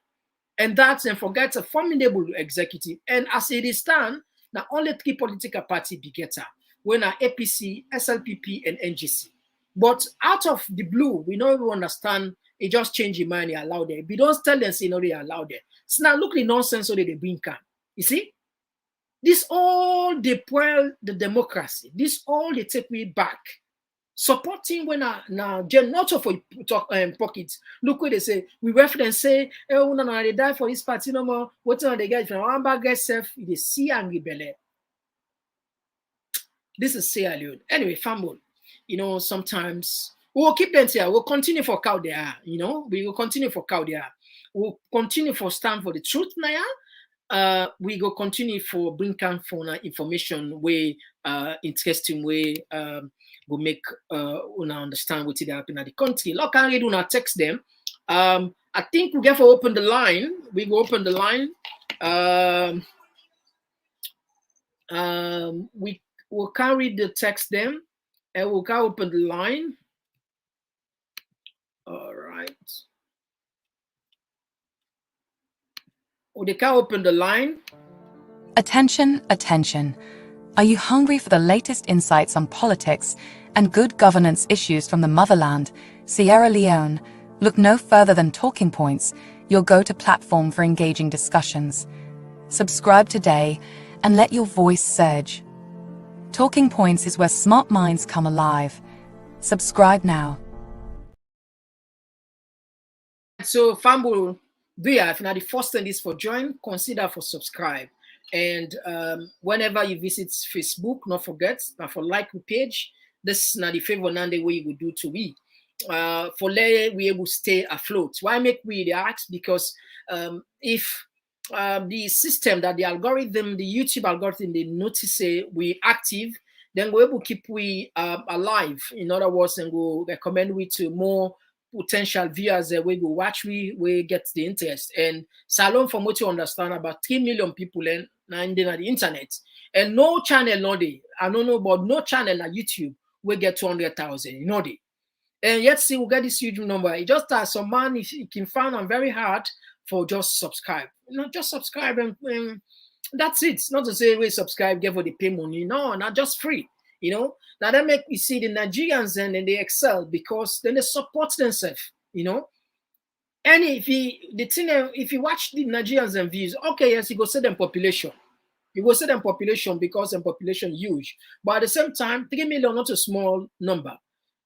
And that's and forget a formidable executive. And as it is stand, now only 3 political parties be getter. When are APC, SLPP, and NGC. But out of the blue, we don't even understand. It just change your mind, they allow there. We don't tell them, say, no, they allow there. So now look the nonsense so they bring can. You see? This all they spoil the democracy. This all they take me back. Supporting when now not for pockets. Look what they say. We reference say, oh no, they die for this party no more. What are they get from hamburger self? They see and rebel. This is say alone. Anyway, family, you know, sometimes we'll keep them here. We'll continue for cow there. You know, we will continue for cow there. We'll continue for stand for the truth now. We go continue for bring for information way interesting way will make una understand what is happening at the country. Look, I read una text them. I think we get to open the line. We go open the line. We will carry the text them and we'll go open the line. All right. They can open the line. Attention, attention. Are you hungry for the latest insights on politics and good governance issues from the motherland, Sierra Leone? Look no further than Talking Points, your go-to platform for engaging discussions. Subscribe today and let your voice surge. Talking Points is where smart minds come alive. Subscribe now. So, Fambu, if now the first thing is for join, consider for subscribe. And whenever you visit Facebook, not forget for like the page. This is not the favor Nande way you would do to we. For let we able to stay afloat. Why make we the ask? Because if the system that the algorithm, the YouTube algorithm, they notice say we active, then we're able to keep we alive. In other words, and we'll recommend we to more potential viewers we go watch we get the interest. And Salon, from what you understand, about 3 million people and on the internet. And no channel no day. I don't know about no channel on YouTube we get 200,000, you know they. And yet see we get this huge number. It just as some man he can find them very hard for just subscribe. You know, just subscribe and that's it. It's not to say we subscribe, get for the pay money. No, not just free. You know, now that make we see the Nigerians and then they excel because then they support themselves, you know. And if you watch the Nigerians and views, okay, yes, you go say them population. You go say them population because them population huge. But at the same time, 3 million not a small number.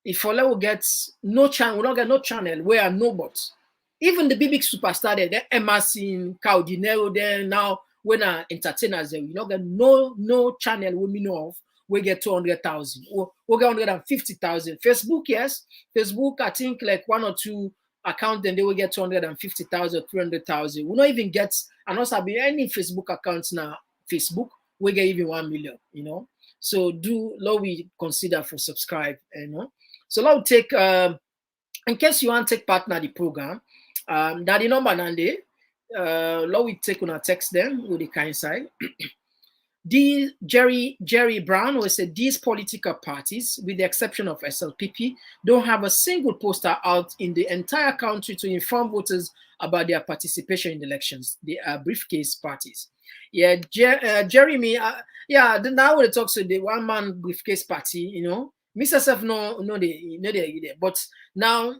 If Fola will get no channel, we don't get no channel where are no bots. Even the big superstar there, the Emerson, Caudinero there now, when entertainers there, we don't get no channel we know of. We get 200,000. We get 150,000. Facebook, yes. Facebook, I think like 1 or 2 accounts, then they will get 250,000, 300,000. We don't even get, and also be any Facebook accounts now. Facebook, we get even 1 million, you know. So do Lord we consider for subscribe, you know. So Lord take in case you want to take partner the program, that the number nande, Lord we take on a text them with the kind side. Jerry Brown will say these political parties, with the exception of SLPP, don't have a single poster out in the entire country to inform voters about their participation in the elections. They are briefcase parties. Yeah, Jeremy. Yeah, now when it talks to the one man briefcase party, you know, Mr. Self no, they, but now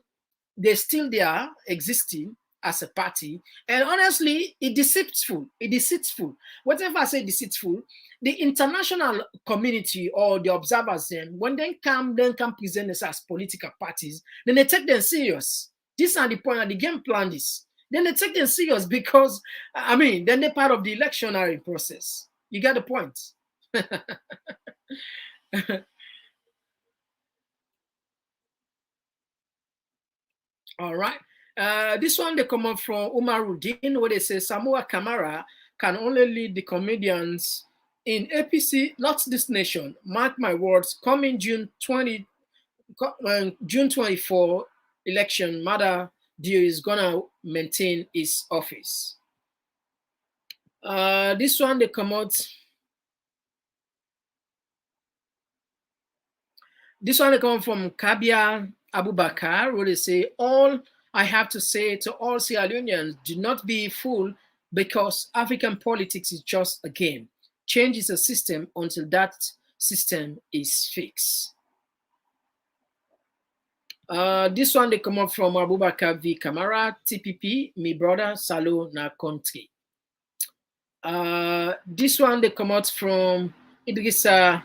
they're still there existing as a party, and honestly, it's deceitful. It's deceitful. Whatever I say deceitful, the international community or the observers, then when they come present us as political parties, then they take them serious. This is the point of the game plan is. Then they take them serious because, I mean, then they're part of the electionary process. You get the point. All right. This one they come up from Umaruddin, where they say Samoa Kamara can only lead the comedians in APC, not this nation. Mark my words. Coming June 24 election, Mother Dio is gonna maintain his office. This one they come out. This one they come from Kabia Abubakar, where they say all I have to say to all Sierra Leoneans, do not be fooled because African politics is just a game. Change is a system until that system is fixed. This one they come up from Abubakar V. Kamara, TPP, me brother, Salo na country. This one they come out from Idrissa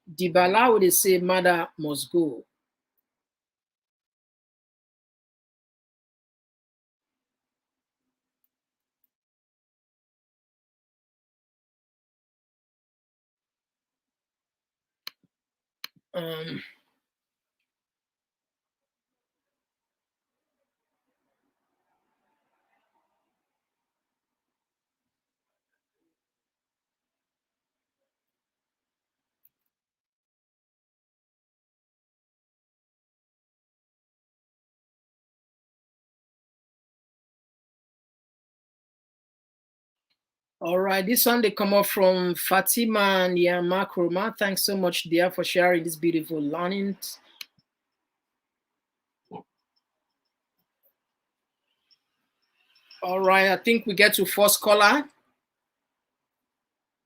Dibala, where they say mother must go. All right, this one they come up from Fatima Niyama Koroma. Thanks so much, dear, for sharing this beautiful learning. All right, I think we get to first caller.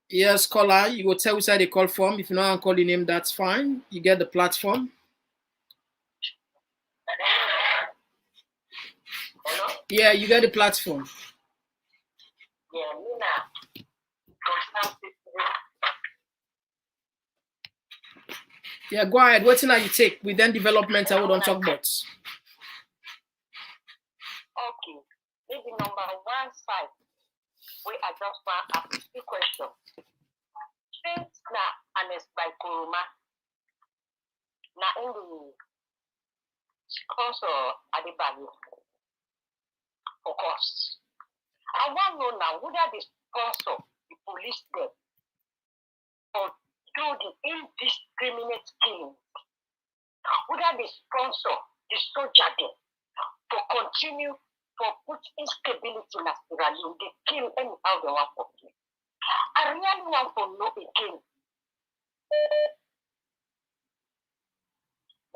Yes, caller, you will tell which side they call from. If you know how to call the name, that's fine. You get the platform. Hello? Yeah, you get the platform. Yeah, Mina. Yeah, go ahead. What thing are you take? We then development I don't talk about. Okay. Maybe number 1 side. We are just want to ask the question. Since now honest by Koroma, now in the sponsor Adibagi, of course. I want to know now whether the sponsor, the police there, or do the indiscriminate killing, whether the sponsor, the soldier there, to continue to put instability in Sierra Leone, they kill anyhow they want to kill. I really want to know again.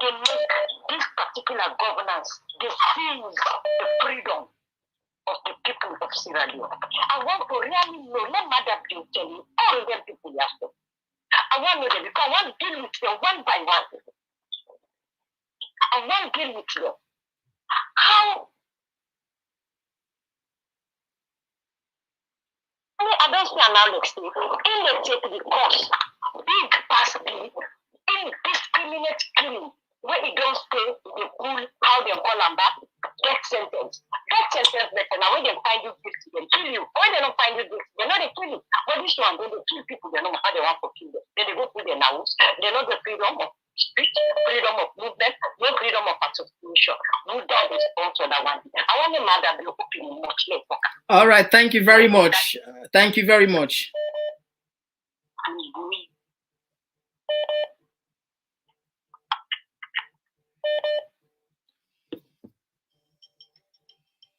They make this particular governance, they seize the freedom of the people of Sierra Leone. I want to really know, let Mother be telling all them people yesterday. I want to know them because I want to deal with them one by one. I want to deal with them. How? I don't see an Alex. In they take the course, big past the indiscriminate killing, where it don't stay, they pull how they call them back, death sentence. Death sentence better. Now when they find you guilty, they kill you. When they don't find you guilty, they know they kill you. But this one, when they kill people, they know how they want to kill them. Then they go through their house. They know the freedom of speech, freedom of movement, no freedom of association. No doubt is also that one. I want the mother be open much later. All right, thank you very much. Thank you very much.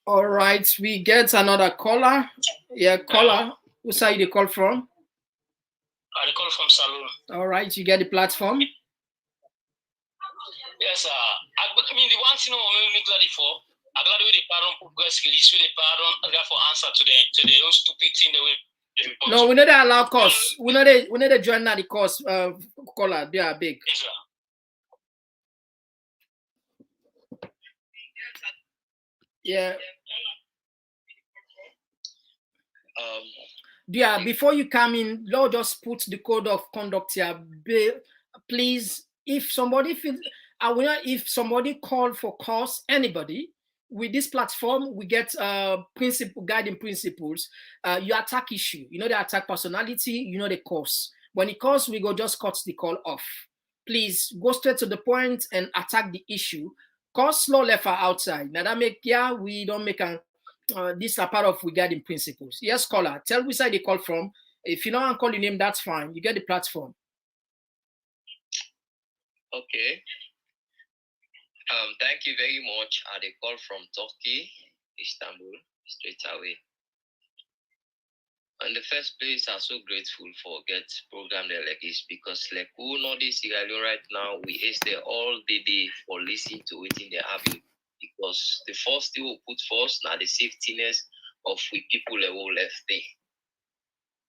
All right, we get another caller. Yeah, caller. Who's side you call from? I call from Salon. All right, you get the platform. Yes, sir. I mean, the one thing I'm glad for. I'm glad with the pardon progress release with the pardon for answer to the own stupid thing the way. No, we need to allow course. We need to join the course. Caller, they are big. Yes, sir. Yeah. Yeah, before you come in, Lord, just put the code of conduct here. Please, if somebody if somebody call for course, anybody with this platform, we get guiding principles. You attack issue, you know the attack personality, you know the course. When it comes, we go just cut the call off. Please go straight to the point and attack the issue. Cause slow left outside. Now that we don't make a these are part of regarding principles. Yes, caller, tell which side they call from. If you don't call your name, that's fine. You get the platform. Okay. Thank you very much. I call from Turkey, Istanbul, straight away. In the first place, I'm so grateful for get program like this because like who know this right now, we is there all the day for listening to it in the habit. Because the first thing we put first now the safetyness of we people that will left there.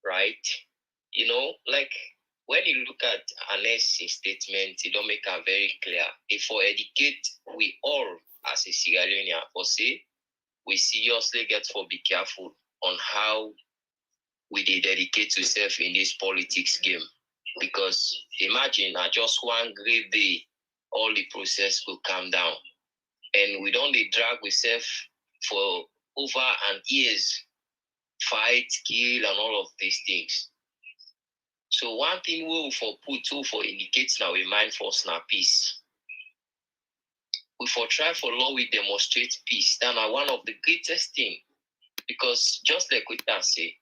Right? You know, like when you look at Anne's statement, it don't make it very clear. If for educate we all as a Sierra Leonean for say, we seriously get for be careful on how we dedicate ourselves in this politics game. Because imagine just one great day, all the process will come down. And we don't drag ourselves for over an years, fight, kill, and all of these things. So one thing we will for indicates now we mind for snap peace. We for try for law we demonstrate peace. That are one of the greatest things. Because just like we can say,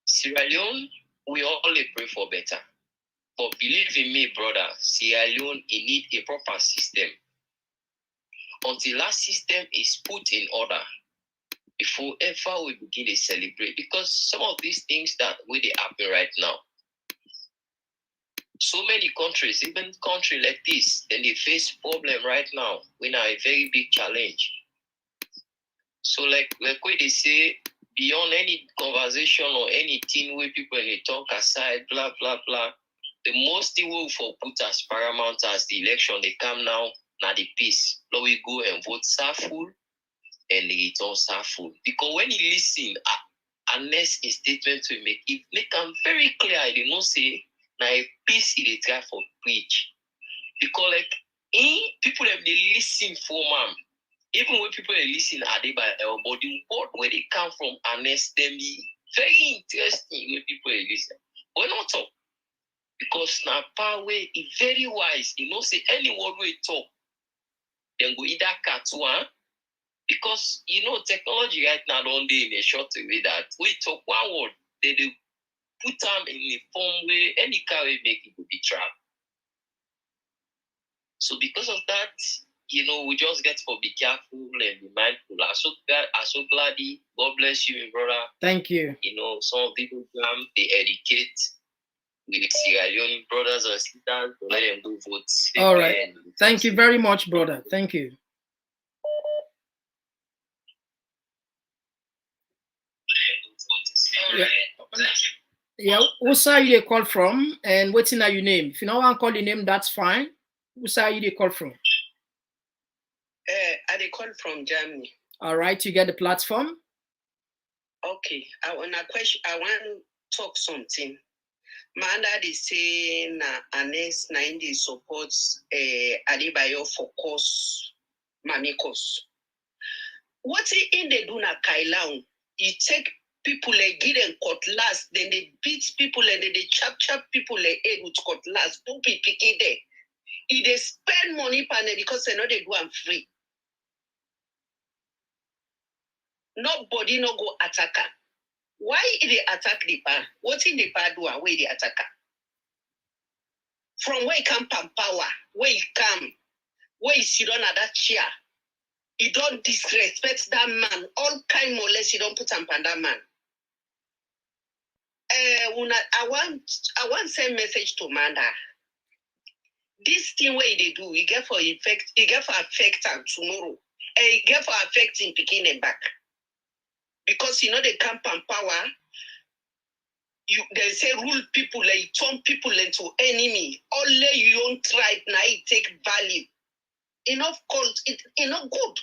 Sierra Leone, we all pray for better. But believe in me, brother, Sierra Leone, it need a proper system. Until that system is put in order, before ever we begin to celebrate. Because some of these things that they happen right now, so many countries, even country like this, then they face problem right now. We are a very big challenge. So like what they say, beyond any conversation or anything where people they talk aside, blah blah blah. The most thing we for put as paramount as the election they come now the peace. Now we go and vote Saful and they return Saful. Because when you listen, unless a statement to make them very clear, they don't say now peace is the try for preach. Because like people have they listen for man. Even when people are listening at the but the word where they come from unless them be very interesting when people are listening. But not talk. Because now power is very wise. You know, say any word we talk, then go either cut one. Because you know technology right now don't in a short way that we talk one word, they do put them in the form way any car we make it will be trapped. So because of that, you know, we just get to be careful and be mindful. I'm so glad. God bless you, brother. Thank you. You know, some of the program they educate with Sierra Leone brothers and sisters to let them do votes. All right. Thank you very much, brother. Thank you. Yeah. Who side you call from and what's in your name? If you don't want to call your name, that's fine. Who side you call from? I call from Germany. All right, you get the platform. Okay, I want to talk something. My dad is saying Anes 90 supports Adebayo for cause, Mami cause. What in they do na Kailang? You take people like give them cutlass, then they beat people and then they chop people like head with cutlass. Don't be picky there. If they spend money on it because they know they do them free. Nobody no go attack her. Why they attack the pa? What in the pa do? Where they attack? From where he come from power? Where he come? Where he sit on that chair? He don't disrespect that man. All kind more less he don't put on that man. I want send message to Manda. This thing where they do, he get for affect am tomorrow. He get for affect him picking him back. Because they come from power. They say rule people, like turn people into enemy. Only your own tribe now it take value. Enough cult, enough good.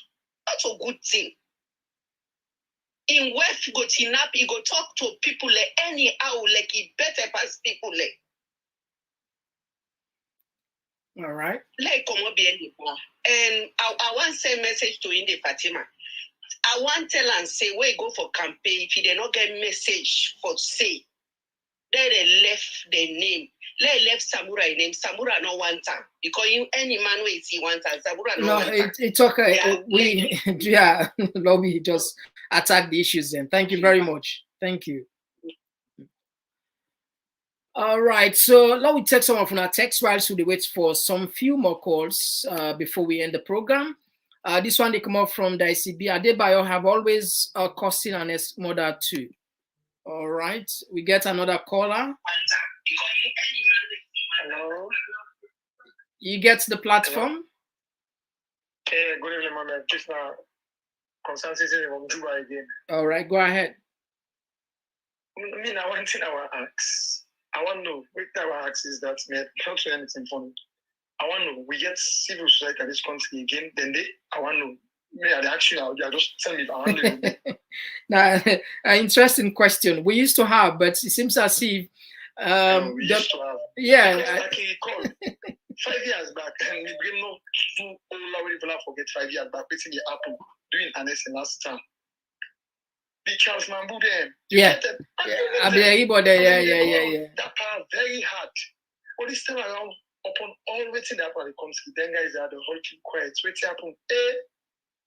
That's a good thing. In West go tinap, he go talk to people like anyhow, like he better pass people like. All right. Like and I want to send message to Inde Fatima. I want to tell and say where go for campaign if they not get message for say. Then they left their name. They left Samurai name. Samurai no one time because any man will see one time. Samurai no one time. It's okay. Yeah, let me just attack the issues then. Thank you very much. Thank you. All right, so let me take some of our text while we wait for some few more calls before we end the program. This one they come up from the ICB. Adebayo have always costing an mother too. All right, we get another caller. Hello. You get the platform. Hey, good evening, my man. Just now, consensus from Juba again. All right, go ahead. Me, now one thing I want to ask. I want to know. What I want to ask is that, man, not say anything funny. I want to know. We get civil society in this country again. Then I want to know. Me, I actually, I'll just tell me if I want to know. Now, an interesting question. We used to have, but it seems as if we used to have. Yeah. I can recall 5 years back, and we bring no two all way people forget 5 years back, waiting the Apple doing an last time. The Charles Mambu them. Yeah. Yeah. That part very hard. But this time around, upon all waiting that when it comes to then guys are the whole keep quiet. Waiting happen.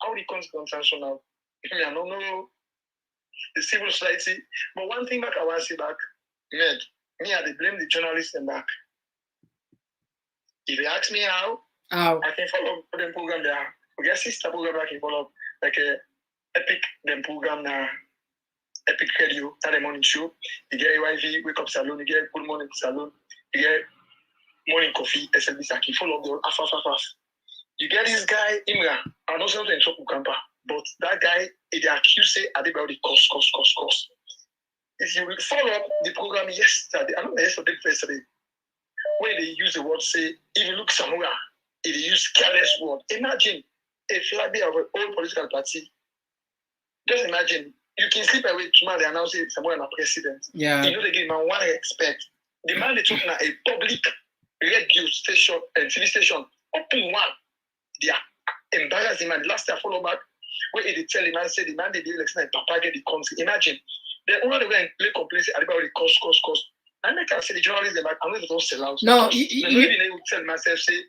How it comes to consensus now? I don't know the civil society. But one thing back I want to say back, me I blame the journalists and back. If you ask me how, I can follow up the program there. We get sister program I can follow up like a epic them program now. Epic radio, that morning show. You get AYV, wake up salon, you get good morning salon, you get morning coffee, SLB Saki, follow up the fast. You get this guy, Imra, I don't know in Choku Kampa, but that guy, they accuse say Adebayo cost. If you follow up the program yesterday, I don't know yesterday, where they use the word say, if you look somewhere, if they use careless word, imagine a flag of an old political party. Just imagine. You can sleep away tomorrow, they announce it somewhere in a president. Yeah. You know, they give man one respect. The man they talking at a public radio station and TV station, open one. They are embarrassing man. Last year, follow back, where they tell the man, say the man they do election and Papa get the country. Imagine. Then all the way and play complaints about the cost. And I can say the journalists, I'm not going to sell out. No, maybe they will tell myself, say,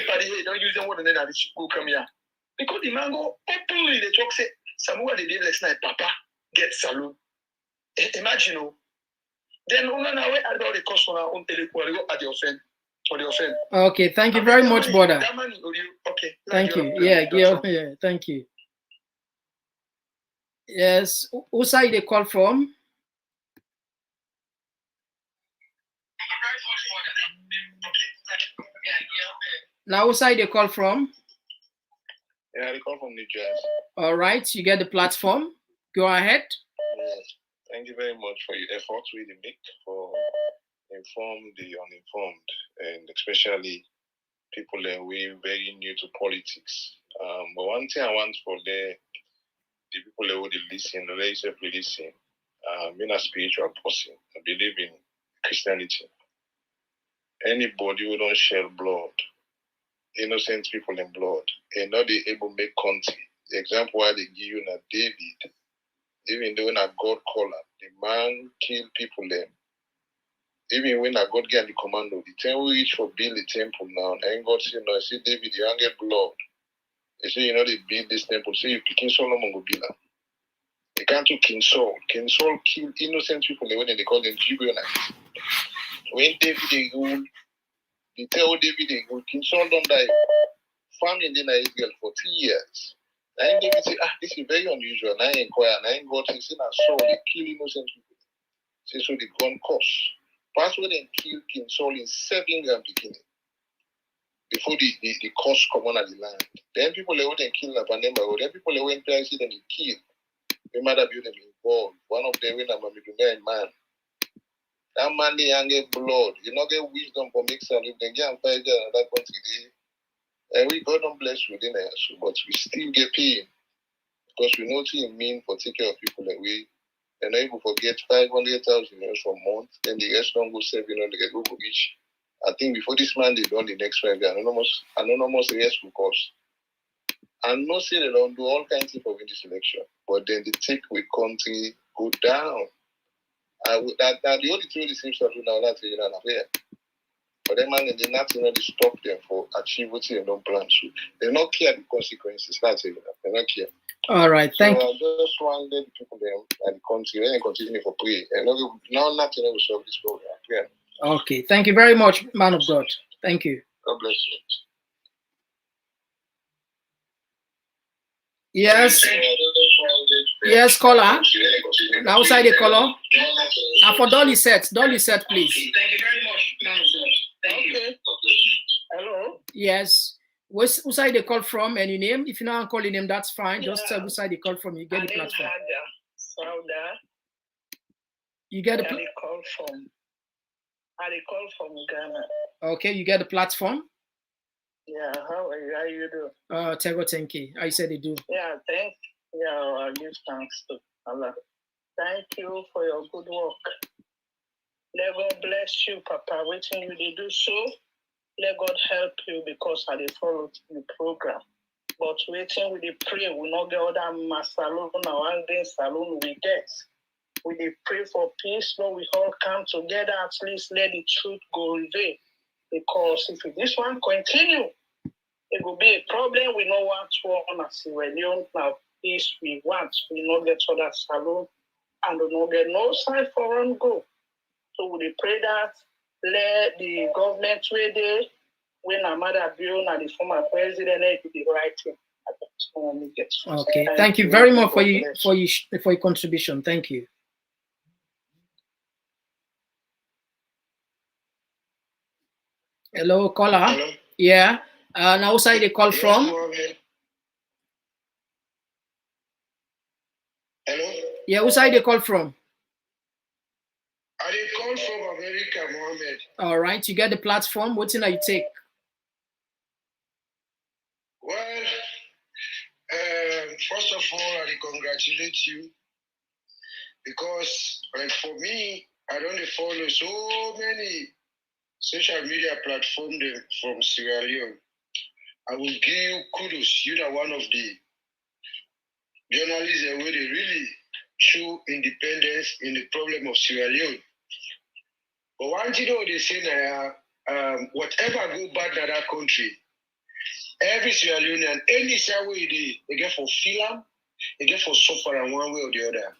buddy, hey, don't use them more than that, they should go come here. Because the man go openly, they talk, say, somewhere they did last night, Papa get saloon. Imagine, then we now about the cost on our own telephone at the offense. Okay, thank you very much, brother. Okay. Thank you. Yeah, thank you. Yes, whose side they call from? Now, whose side they call from? Yeah, they call from New Jersey. All right, you get the platform. Go ahead. Yes. Thank you very much for your efforts we make for inform the uninformed, and especially people that we very new to politics. But one thing I want for the people that would listen, they simply listen. Being a spiritual person, I believe in Christianity. Anybody who don't shed blood, innocent people in blood, and not they able to make country. The example why they give you now David, even though when a God called him, the man killed people them. Even when a God get the commando, the time we reach for build the temple now, and God said, no, I see David, you don't get blood. They say, they build this temple, so you picking Solomon go build them. They can't to King Saul. King Saul killed innocent people when they call them Gibeonites. When David they rule, they tell David they rule, King Saul don't die. Famine in Israel for 3 years. And David say, this is very unusual. And I inquire, and I got to see that Saul, they kill innocent people. Say, so they gone cost. That's where they killed King Saul in 7 grand beginning. Before the cost come on at the land. Then people they went and kill up and then people they went to see them they kill. The mother built them involved. One of them went and married man. That man they ain't get blood. You not get wisdom for mix and if they get and fight there in that country. And we God don't bless within us, but we still get paid. Because we know what it mean for take care of people that we are not able to get 500,000 euros for a month, then the rest don't go 700, they go reach. I think before this man they done the next 5 years, anonymous arrest will cost. And not say they don't do all kinds of things in this election, but then the take with country go down. That the only thing they seem to do now that's an affair. But then man, they not stop them for achieve what they don't plan to. They not care the consequences. That's it. They not care. All right, thank you. I just want the people there and the country and continue for prayer. And now nothing will solve this problem. Yeah. Okay, thank you very much, man of God. Thank you. God bless you. Yes. Yes, caller. Now outside the caller. Now for Dolly set, please. Thank you very much, man of God. Thank you. Hello. Yes. Who's side they call from and your name? If you're not calling name, that's fine. Just tell who side they call from. You get the platform. You get the call from. I call from Ghana. Okay, you get the platform. Yeah, how are you doing? Thank you. I said they do. Yeah, I give thanks to Allah. Thank you for your good work. Let God bless you, Papa. Waiting you they do so. Let God help you because I dey follow the program. But waiting we dey pray, we not get other salon or one day salon we get. We dey pray for peace, but we all come together, at least let the truth go reveal. Because if this one continue, it will be a problem. We don't want to on a Sierra Leone now. Peace we want. We not get other salon and we not get no side for run go. So we pray that let the government where they when Amada Bill and the former president do the right thing. Okay, thank you very much for your contribution. Thank you. Hello, caller. Hello? Yeah. Now outside the call from. Hello. Yeah, outside the call from. I dey call from America, Mohammed. All right, you get the platform. What thing you take? Well, first of all, I congratulate you because, like for me, I don't follow so many social media platforms from Sierra Leone. I will give you kudos. You are one of the journalists where they really show independence in the problem of Sierra Leone. But one thing they say now, whatever go bad in that country, every Sierra Leonean, any Sierra way they get for film, they get for suffer in one way or the other.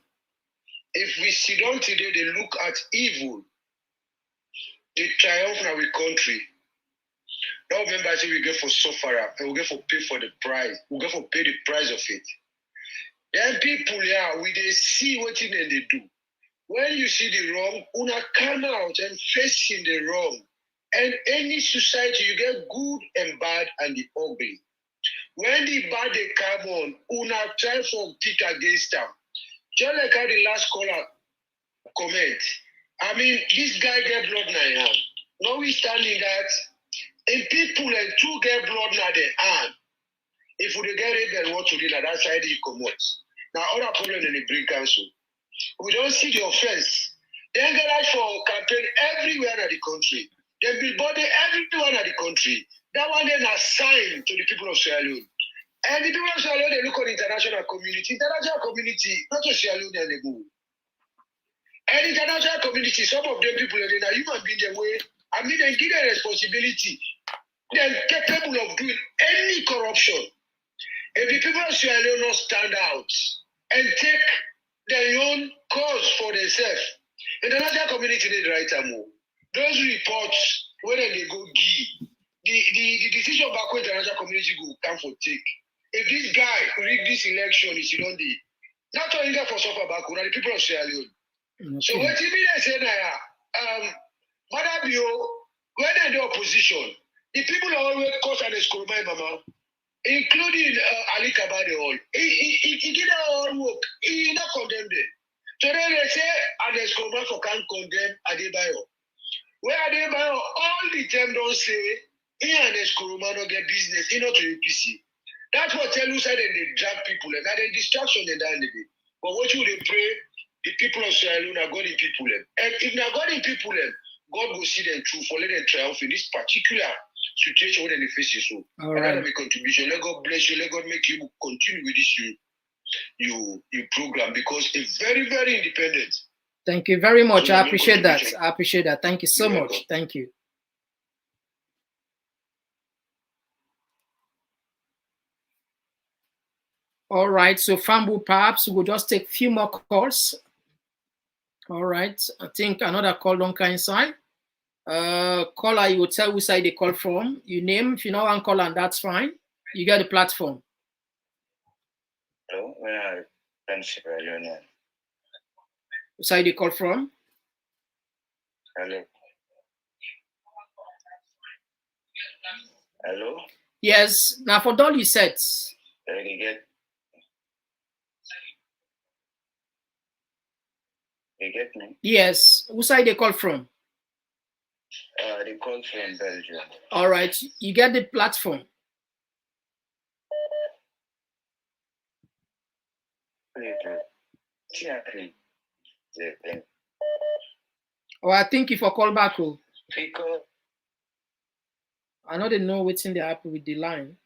If we sit down today, they look at evil, they triumph in our country. Now remember, I say we get for suffer and we get for pay for the price. We get for pay the price of it. Then people, they see what they do. When you see the wrong, una come out and facing the wrong. And any society, you get good and bad and the ugly. When the bad they come on, una try for kick against them. Just like how the last caller comment. I mean, this guy get blood in his hand. Notwithstanding that, in people and two get blood in their hand. If we get it, then what to do, that side he come out. Now, other problem in the bring council. We don't see the offense. They engage for campaign everywhere in the country. They billboard everywhere in the country. That one then assigned to the people of Sierra Leone. And the people of Sierra Leone, they look at the international community. International community, not just Sierra Leone and the move. And the international community, some of them people, they are human beings the way. I mean, they give them responsibility. They're capable of doing any corruption. If the people of Sierra Leone not stand out and take their own cause for themselves. International community they write more. Those reports when they go give the decision back when the international community go come for take. If this guy rig this election, is you don't not only that for suffer back, the people of Sierra Leone. Okay. So what you mean they say now, Madam Bio, when they're in the opposition, the people are always cause and Koroma mama, including Ali Kabade all. He did all work. He not condemned them. So then they say Ernest Koroma for can't condemn Adebayo. Where Adebayo all the time don't say he and Ernest Koroma don't get business, he not to APC. That's what tell you said they drag people and that distraction in the end of the day. But what you they pray, the people of Sierra Leone are God in people. And if they are God in people, God will see them through for let them triumph in this particular situation where they face you. So that'll be contribution. Let God bless you. Let God make you continue with this you program because it's very, very independent. Thank you very much. So I appreciate that. I appreciate that. Thank you so much. Thank you. All right. So Fambu, perhaps we'll just take a few more calls. All right. I think another call don't come inside. Caller, you will tell which side they call from. You name, if you know one call, and that's fine. You get the platform. Hello, where are you? Which side they call from? Hello. Hello? Yes. Now for Dolly sets. You get me? Yes. Which side they call from? They call from Belgium. All right. You get the platform. Oh, I think if I call back, because I know they know what's in the app with the line.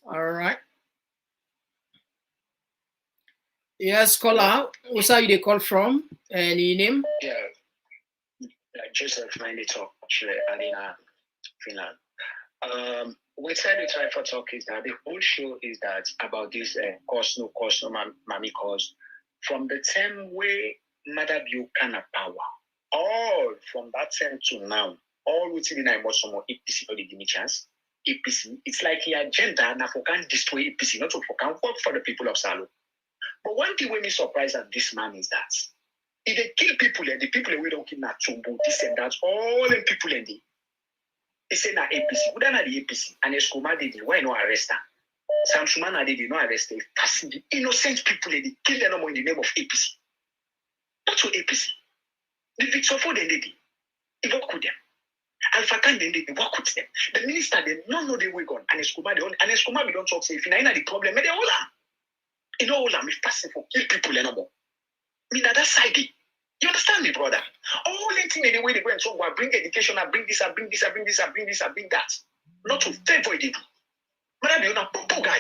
All right. Yes, caller. What's how you they call from? Any name? Yeah, Joseph Komon-Tok, Alina, Finland. What I try for talk is that the whole show is that about this cost no mommy cause from the time where Mother Bill can have power, all from that time to now, all within the emotion of APC or the give me chance. APC, it's like the agenda now for can destroy APC, not for can work for the people of Salo. But one thing when me surprised at this man is that if they kill people and the people we don't kill not Chumbo, this and that, all the people in the they say na APC. We don't have the APC. And Eskoma did why no arrest her? Sam Shumana did no arrest them. Passing the innocent people and they kill them in the name of APC. That's what APC. The Victor Ford they did. He work with them. Alpha Khan they did work with them. The minister they don't know the way gone. And Eskoma we don't talk say if you know the problem, they all are. You know all I'm passing for kill people anymore. Me na that side. You understand me, brother? All the thing the way they go and talk about bring education, I bring this, I bring this, I bring this, I bring this, I bring that. Not to favor it. But I'm a popo guy.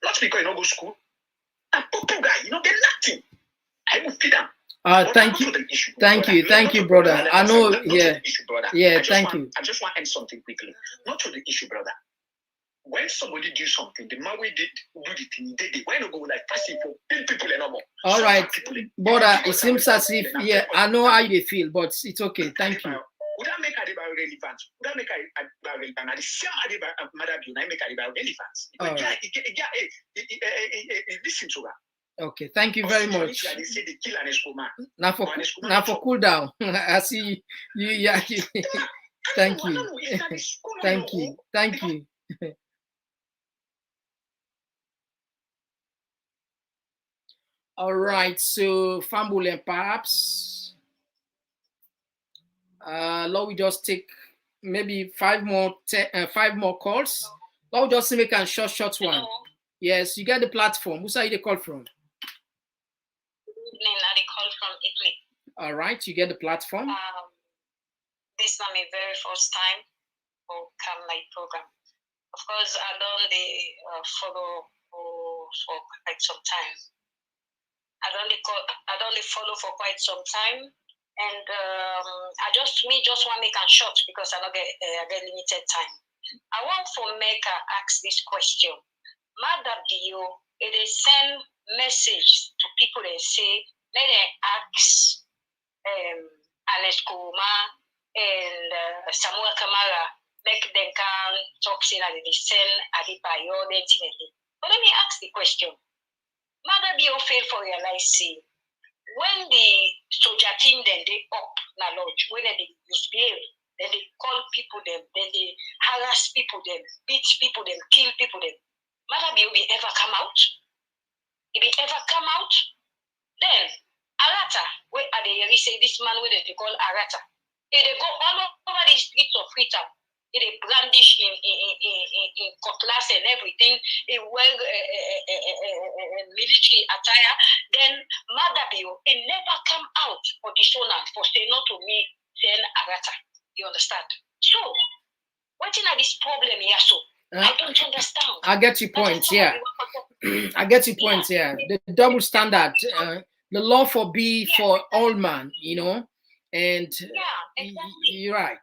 Not because you don't go to school. A popo guy, you don't get nothing. I will feed them. Thank you, thank you, brother. I know, yeah, thank you. I just want to end something quickly. Not to the issue, brother. When somebody do something, the man we did do the thing, they why not go like passing for people anymore? All right, brother. It seems as if I know how you feel, but it's okay. Thank you. Would that make Adebayo relevant? Would that make Adebayo relevant? And the same Adebayo, Madam Bill, make Adebayo relevant. Listen to her. Okay, thank you very much. Now for cool down. I see you. Yeah, thank you. Thank you. All right, so Fambul and perhaps let we just take maybe five more calls. Let we just make a short one. Yes, you get the platform. Who's are you call from? Good evening, I call from Italy. All right, you get the platform. This is my very first time for come my program. Of course, I don't follow for for quite some time. I don't follow for quite some time, and I just want make a short because I don't get limited time. I want for make ask this question. Mother Bio, it is send message to people and say, let them ask Koroma and Samuel Kamara, make them come talk saying that they send Adebayo, but let me ask the question. Mother Bio fail for realize say when the soldier team then they up na lodge, when they misbehave, then they call people them, then they harass people them, beat people them, kill people them. Mother Bio be ever come out? If he ever come out, then Arata, where are they say this man where they call Arata? If they go all over the streets of Freetown, if they brandish in cutlass and everything, in well military attire, then Madabio, it never come out for dishonor for say not to me then Arata. You understand? So, what is this problem here? So I don't understand. I get your point, yeah. I get your point, yeah. The double standard, the law for be for all man, you know, and exactly. You're right.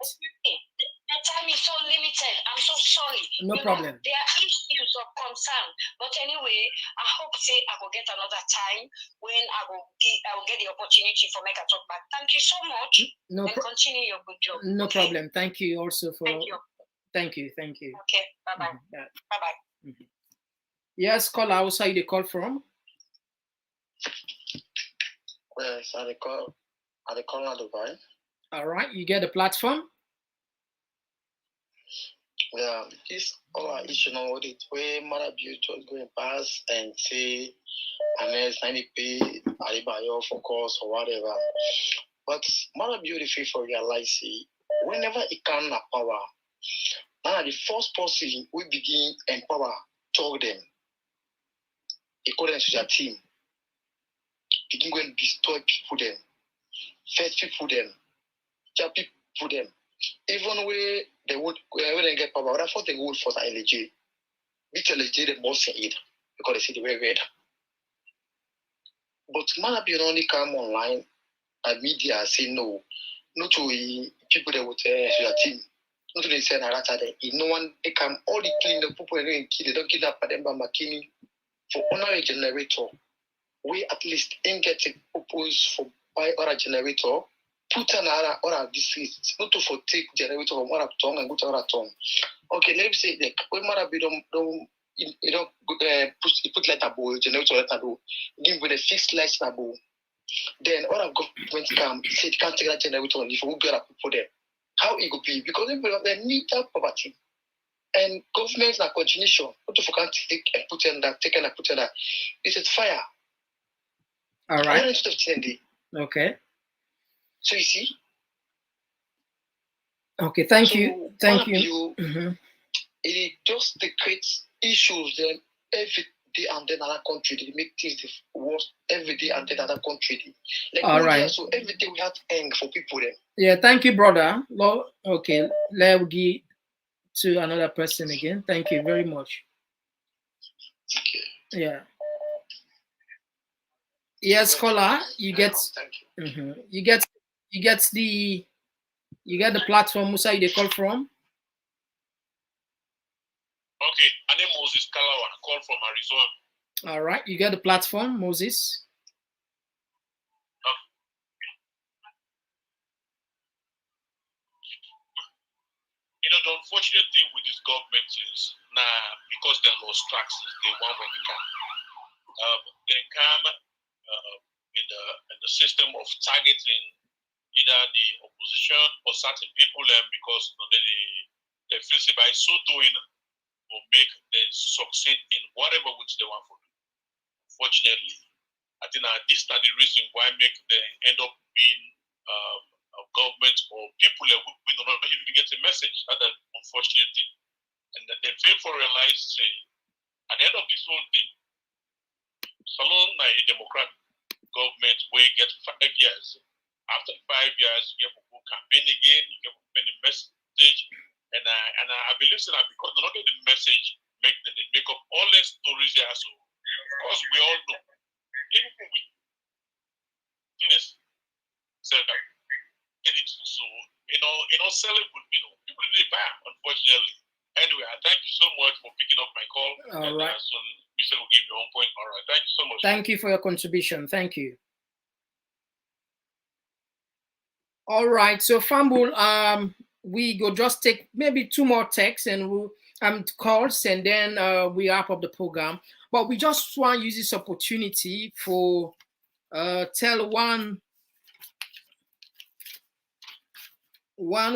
The time is so limited. I'm so sorry. No problem. There are issues of concern, but anyway, I hope say I will get another time when I will get the opportunity for make a talk back. Thank you so much. And continue your good job. No problem. Thank you also for. Thank you. Thank you. Okay. Bye-bye. Bye-bye. Yes, caller. How side you call from? Yes, I call Dubai. All right, you get the platform. Yeah, this all issue now with it where Mother Beauty going past and say unless 90p Adebayo for course or whatever. But Mother Beauty feel for realize whenever it can power, now the first person we begin empower talk them. According to their team, begin going to destroy people them, first people them, job people them. Even where they would when they get power, I thought they would for the LG. Beat LG the most in it because they see the way red. But man be only come online and media say no, not to people that would to their team. Not to they say Narata there. No one they come all the clean the people and they don't kill up them by McKinney for honor a generator. We at least ain't get a purpose for buy or a generator. Put another or disease, not to for take generator from one tongue and go to other tongue. Okay, let me say like when Mara be don't put like a bowl, generator like a bowl, give with a fixed light na bowl. Then all government come say it can't take that generator if we get a people there. How it could be? Because they need that poverty. And governments are continuation. What if we can't take and put in that, take and put in that? It's a fire. All right. Okay. So you see. Okay, thank you. Thank you. It just creates issues then every day and then another country. They make things worse every day and then another country. Like all right. So every day we have to end for people then. Yeah, thank you, brother. Okay, let's give to another person again. Thank you very much. Okay. Yeah. Yes, caller, you get you get the platform. Musa, you call from? Okay, my name is Moses Kalawa. I call from Arizona. All right, you get the platform, Moses. You know, the unfortunate thing with this government is because they lost tracks, they want when they come. They come in the system of targeting either the opposition or certain people because they feel by so doing will make them succeed in whatever which they want to do. Unfortunately, I think this is the reason why make them end up being a government or people that we do not even get a message. That's an unfortunate thing. And that they fail to realize, at the end of this whole thing, Salon a democratic government will get 5 years. After 5 years, you have to campaign again, you have to send a message. And I believe that because they're not getting the message, they make up all their stories there. So because we all know, even with Guinness, so selling good, people didn't buy, unfortunately. Anyway, I thank you so much for picking up my call. All right. So Mr. will give me 1 point. All right. Thank you so much. Thank you for your contribution. Thank you. All right. So Fambul, we go just take maybe 2 more texts and we'll calls, and then we wrap up the program. But we just want to use this opportunity for tell one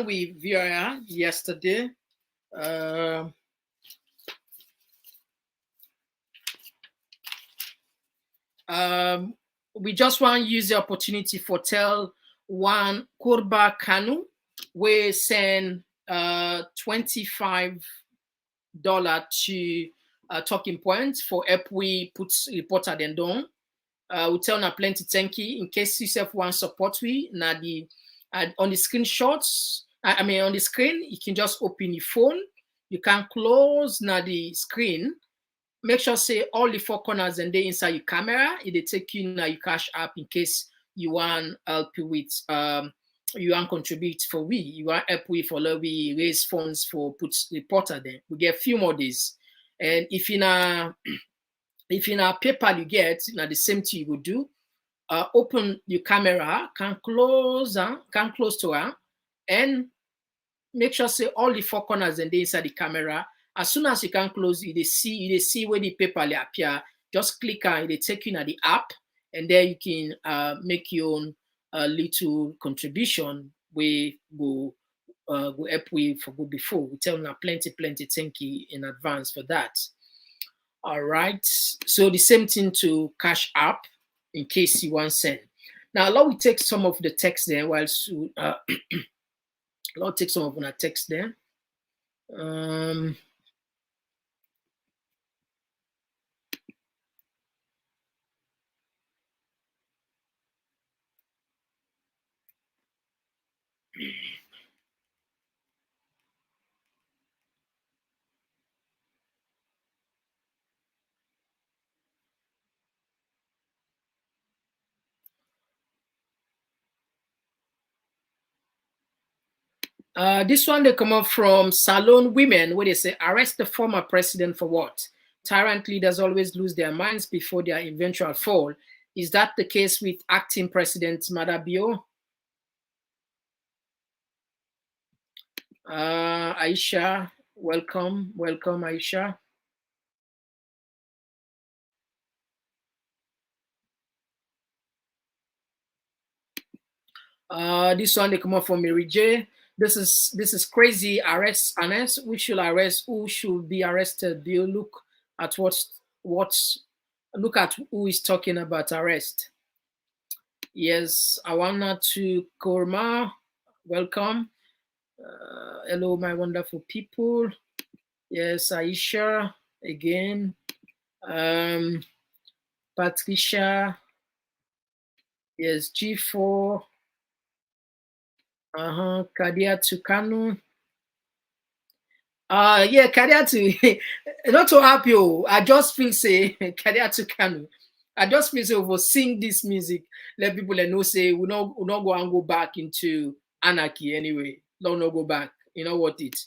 with Vera yesterday. We just want to use the opportunity for tell one Korba Kanu, we send $25 to Talking Points for help we put reporter then down. We tell na plenty thank you in case you self want support we na the on the screenshots. I mean on the screen you can just open your phone. You can close na the screen. Make sure say all the 4 corners and they inside your camera. It take you na your cash app in case you want help with you want contribute for we. You want help we for we raise funds for put reporter then. We get a few more days. And if in a PayPal you get now the same thing you would do. Open your camera, can close to her, and make sure say all the 4 corners and they inside the camera. As soon as you can close, you see where the PayPal appear. Just click on it, take you to the app, and there you can make your own little contribution. We go help we for good before. We tell them plenty thank you in advance for that. All right. So the same thing to Cash App in case you want to send. Now, let me take some of the text there while I'll take some of the text there. This one they come up from Salon Women, where they say arrest the former president for what? Tyrant leaders always lose their minds before their eventual fall. Is that the case with acting president Madabio? Aisha, welcome, Aisha. This one they come up from Mary J. This is crazy. Arrest. We should arrest. Who should be arrested? Do you look at look at who is talking about arrest? Yes, Awana to Koroma. Welcome. Hello, my wonderful people. Yes, Aisha again. Patricia. Yes, G4. Kadia Tukanu. Yeah, Kadia to not to help you. I just feel say Kadia Tukanu. I just feel say over sing this music, let people know say we not go and go back into anarchy anyway. Don't go back. You know what it.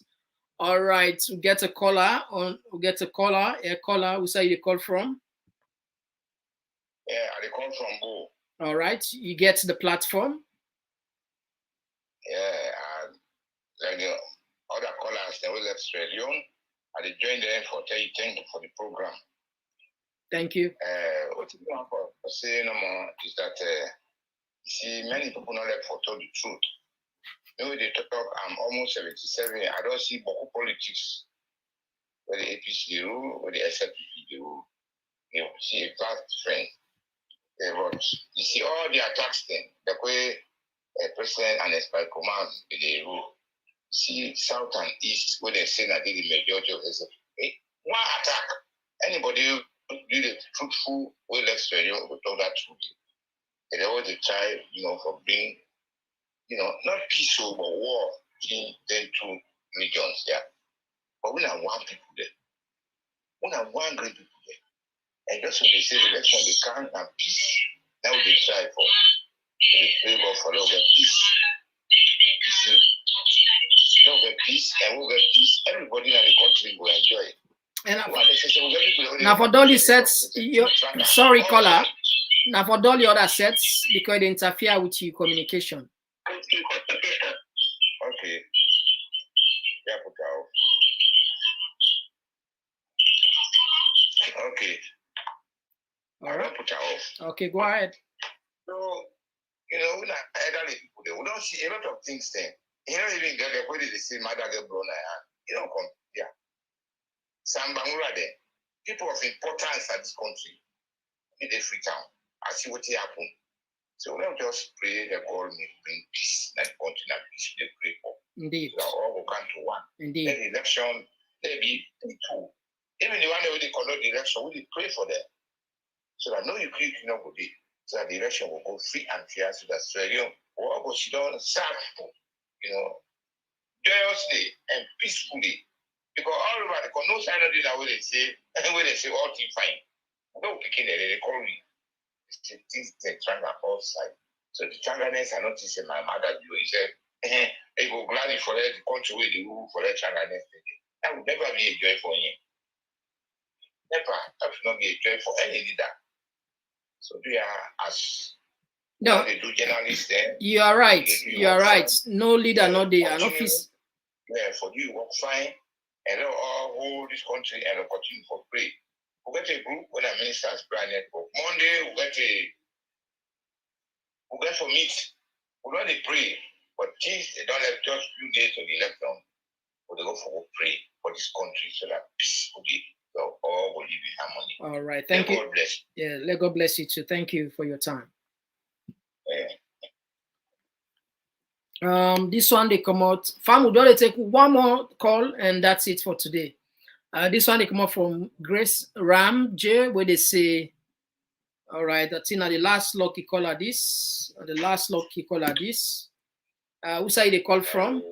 All right, we get a caller A caller. Who say you call from? Yeah, I call from Bo. All right, you get the platform. Yeah, like the other callers, they will left radio. I joined them for thank you for the program. Thank you. What you want for saying no more is that see many people not like for tell the truth. Maybe they talk, I'm almost 77. I don't see Boko politics where the APC rule, where the SLPP rule. You see a bad friend. But you see all the attacks then, the way President and by command they rule. See South and East where they say that they the majority of SLPP. One attack. Anybody who do the truthful way left radio will talk that truth. They always try, for being not peaceful, but war between them 2 regions, yeah. But we are one people there. We are one great people there. And just when they say election, they can't have peace. Now they try for. They pray God for love and peace. You see, love and peace, and we'll get peace. Everybody in the country will enjoy it. And now for all the sets, sorry, caller. Now for all the other sets, because they interfere with your communication. Okay. Yeah, put out. Okay. All right. Put out. Okay, go ahead. So, you know, when elderly people, we don't see a lot of things then. You don't even get the way they see my dad get blown. You don't come. Yeah. Sambangura there. People of importance at this country in the free town. I see what happened. So we don't just pray that God may bring peace, that country and peace they pray for. Indeed. So all will come to one. Indeed. Then the election, there be two. Even the one that will conduct the election, we pray for them. So that no you click no go be. So that the election will go free and fair. So that Australia will all go sit down and serve people, you know, joyously and peacefully. Because all over the no sign of that way they say all things fine. No picking it, they call me. Things they trying outside. So the Chinese are not just my mother do. He said, they go gladly for the country where they rule for the Chinese. That would never be a joy for him. Never. That would not be a joy for any leader. So they are as no, they do journalists then. You are right. You are right. No leader, no day, an office. Yeah, for you work fine and all hold this country and continue for pray. We get a group when a minister's brand network. Monday we get for meet. We don't pray, but things they don't have just few days of the election. But they go for pray for this country so that peace will be. So all will live in harmony. All right, thank you. God bless. Yeah, let God bless you too. Thank you for your time. Yeah. This one they come out. Fam, we don't take one more call and that's it for today. This one they come out from Grace Ram J, where they say, all right, I think the last lucky caller this. The last lucky caller this. Who say they call from?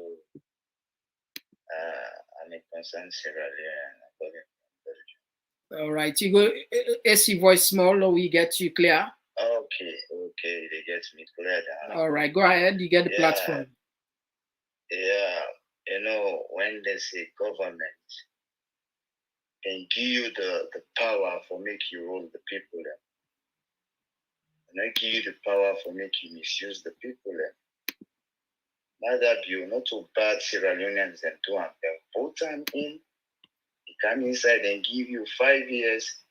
I'm a concerned Sierra Leone. All right, you go AC voice small or we get you clear. Okay, they get me clear now. All right, go ahead, you get the platform. Yeah, you know, when they say government can give you the power for make you rule the people then. And I give you the power for make you misuse the people then. Now that you not too bad Sierra Leoneans and do them, vote them in, you come inside and give you 5 years.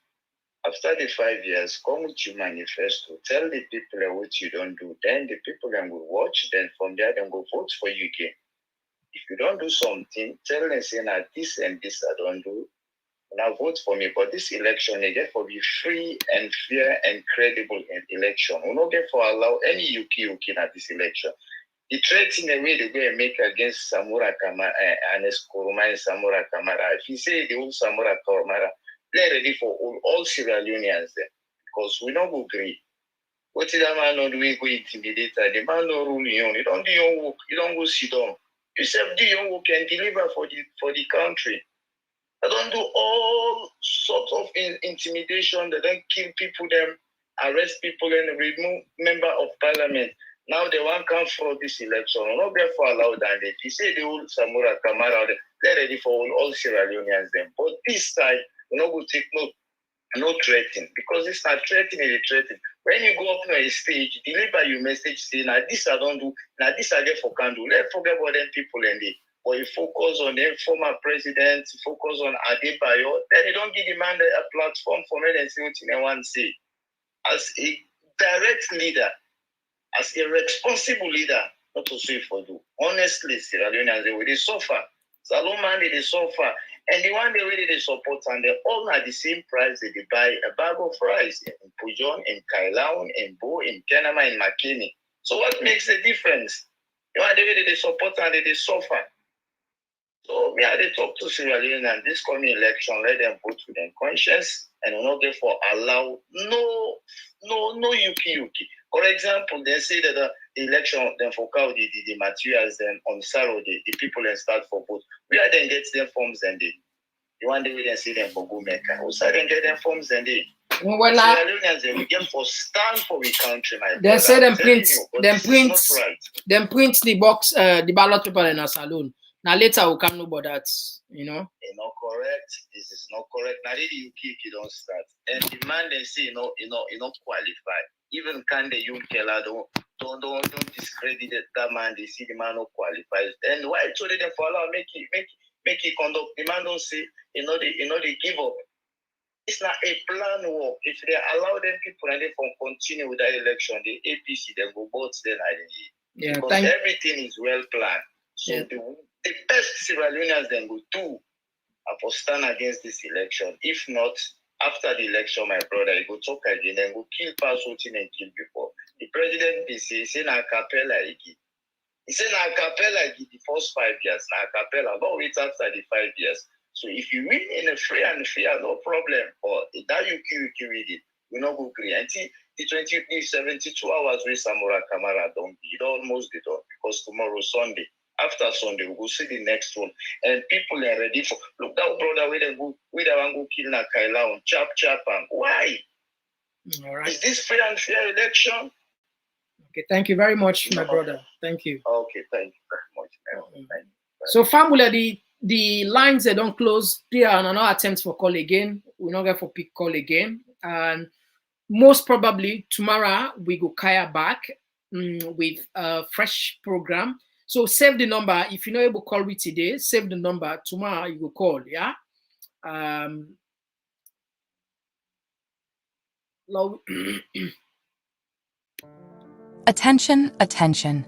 After the 5 years, come with your manifesto, tell the people what you don't do. Then the people then will watch, then from there they will vote for you again. If you don't do something, tell them say now this and this I don't do. Now vote for me. But this election, they get for be free and fair and credible election. We don't get for allow any yuki at this election. The threat in the way they go and make against Samura Kamara and Koroma and Samura Kamara. If you say the whole Samura Kamara, they're ready for all Sierra Leoneans there. Because we don't agree. What is that man not doing go intimidate? The man not rule you. You don't do your work. You don't go sit down. You self do your work and deliver for the country. They don't do all sorts of intimidation. They don't kill people, them arrest people and remove member of parliament. Now they want to come for this election. We're not going for allow that. If you say the old Samura Kamara, they're ready for all Sierra Leoneans then. But this time, we're not going to take no threatening because it's not threatening, it's threatening. When you go up on a stage, deliver your message, say, now this I don't do, now this I get for can do. Let's forget about them people and they. But you focus on them former presidents, focus on Adebayo, then they don't give the man a platform for me and see what they want to say. As a direct leader, as a responsible leader, not to say for you. Honestly, Sierra Leoneans, they suffer. Salomon, they suffer. And the one they support, and they all at the same price that they buy a bag of rice in Pujon, in Kailaun, in Bo, in Kenama, in Makini. So what makes the difference? The one they support and they suffer. So we had to talk to Sierra Leone and this coming election, let them vote with their conscience and not therefore allow no yuki. For example, they say that the election then for the materials then on Saturday, the people then start for vote. We are then get them forms and they. The one day we then see them for go maker. We start then get them forms and they. Well, Sierra Leoneans, they will get for stand for we country, my they brother. say them I'm telling print, you, but them this is print, not right. them print the box, the ballot paper in a saloon. Now later we can know about that, you know. It's not correct. This is not correct. Now the UK don't start. And the man they say not qualified. Even can the UK don't discredit that man. They see the man not qualified. And why told them for Allah make it conduct. The man don't say they give up. It's not a plan war. If they allow them people and they can continue with that election, the APC then go vote then because everything is well planned. So the best Sierra Leoneans then go do are for stand against this election. If not, after the election, my brother, he go talk again and go kill past voting and kill before. The president he say na capella again. He said na capella the first 5 years, na capella, but wait after the 5 years. So if you win in a free and fair, no problem. Or that you kill with it, you not go clear. Until the 72 hours with Samora Kamara don't be. It almost be done because tomorrow Sunday. After Sunday, we'll go see the next one. And people are ready for look that brother where they want to kill na Kaila on chap and why? All right. Is this fair and fair election? Okay, thank you very much, my brother. Thank you. Okay, thank you very much. Thank you. So family, the lines they don't close. There are no attempts for call again. We're not going for pick call again. And most probably tomorrow we go kaya back with a fresh program. So save the number. If you're not able to call me today, save the number. Tomorrow you will call, yeah? Attention, attention.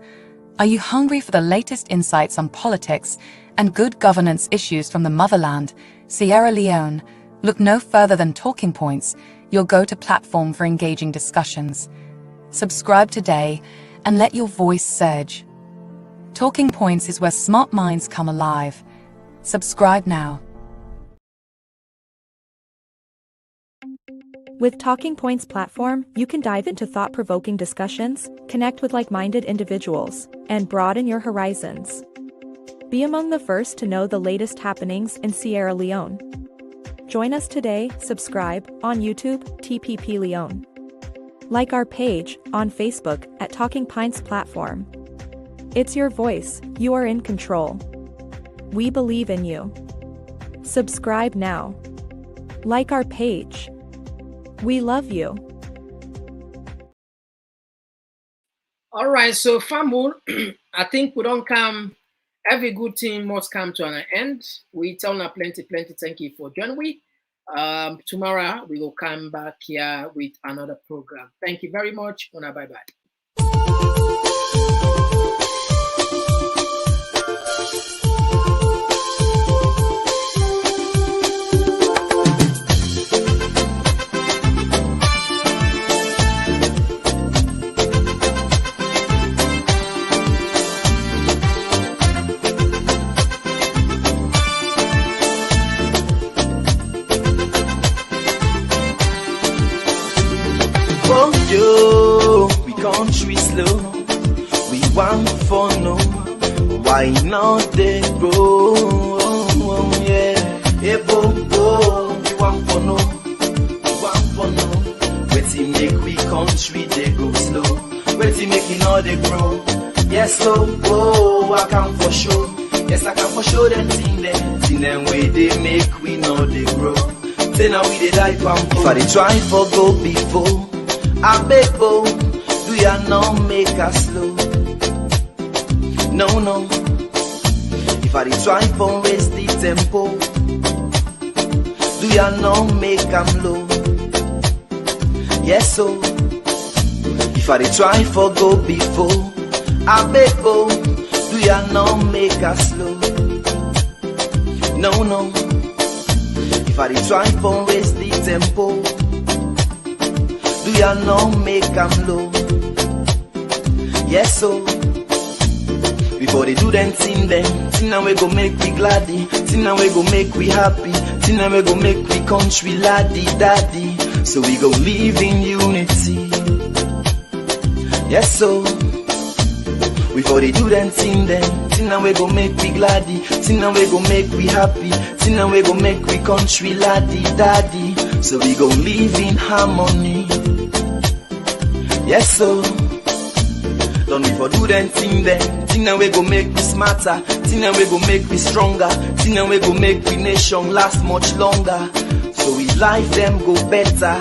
Are you hungry for the latest insights on politics and good governance issues from the motherland, Sierra Leone? Look no further than Talking Points, your go-to platform for engaging discussions. Subscribe today and let your voice surge. Talking Points is where smart minds come alive. Subscribe now. With Talking Points platform, you can dive into thought-provoking discussions, connect with like-minded individuals, and broaden your horizons. Be among the first to know the latest happenings in Sierra Leone. Join us today, subscribe, on YouTube, TPP Leone. Like our page, on Facebook, at Talking Points platform. It's your voice, you are in control. We believe in you. Subscribe now. Like our page. We love you. All right, so Famul, I think we don't come, every good thing must come to an end. We tell you plenty, thank you for joining me. Tomorrow we will come back here with another program. Thank you very much. Bye-bye. We country slow, we want for no. Why not they grow? Yeah, hey bo, we want for no, Waiting make we country they go slow. Waiting making all they grow. Yes, so I can for sure. Yes, I can for sure them thing them way they make we know they grow. Say now we they die pampo. If I they try for go before. I beg, do ya not make us slow? No. If I try for raise the tempo, do ya not make them low? Yes, so if I try for go before, I beg, do ya not make us slow? No. If I try for raise the tempo, do ya not make them low? Yes, so before they do them thing now we go make we gladdy, thing now we go make we happy, thing now we go make we country laddie daddy. So we go live in unity. Yes, so before they do them thing now we go make we gladdy, thing now we go make we happy, thing now we go make we country laddie daddy. so we gon' live in harmony. Yes, so don't we for do them thing that we go make we smarter, thing that we go make we stronger, thing that we go make we nation last much longer, so we life them go better.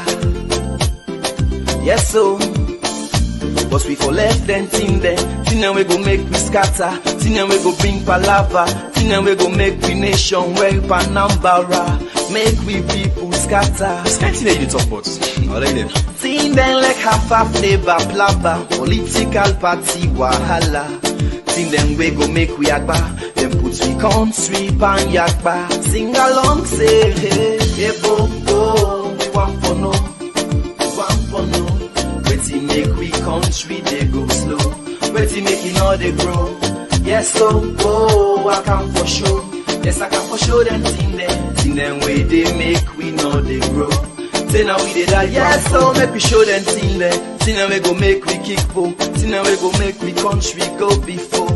Yes, so but we for left them thing that we go make we scatter, thing that we go bring palava, thing that we go make we nation where Panambara, make we people scatter. Thing you talk about, I like them. Thing them like half flavor plava, political party wahala. Thing them we go make we agba, them put we country pan yakba. Sing along say hey, hey bo bo, we want for no, we want for no. Waiting make we country they go slow, waiting making all they grow. Yes so oh I can for sure, yes I can for sure them thing them way they make we know they grow. Say now we did that, yes, so make we show them thing there. Thing that we go make we kick for, thing that we go make we country go before.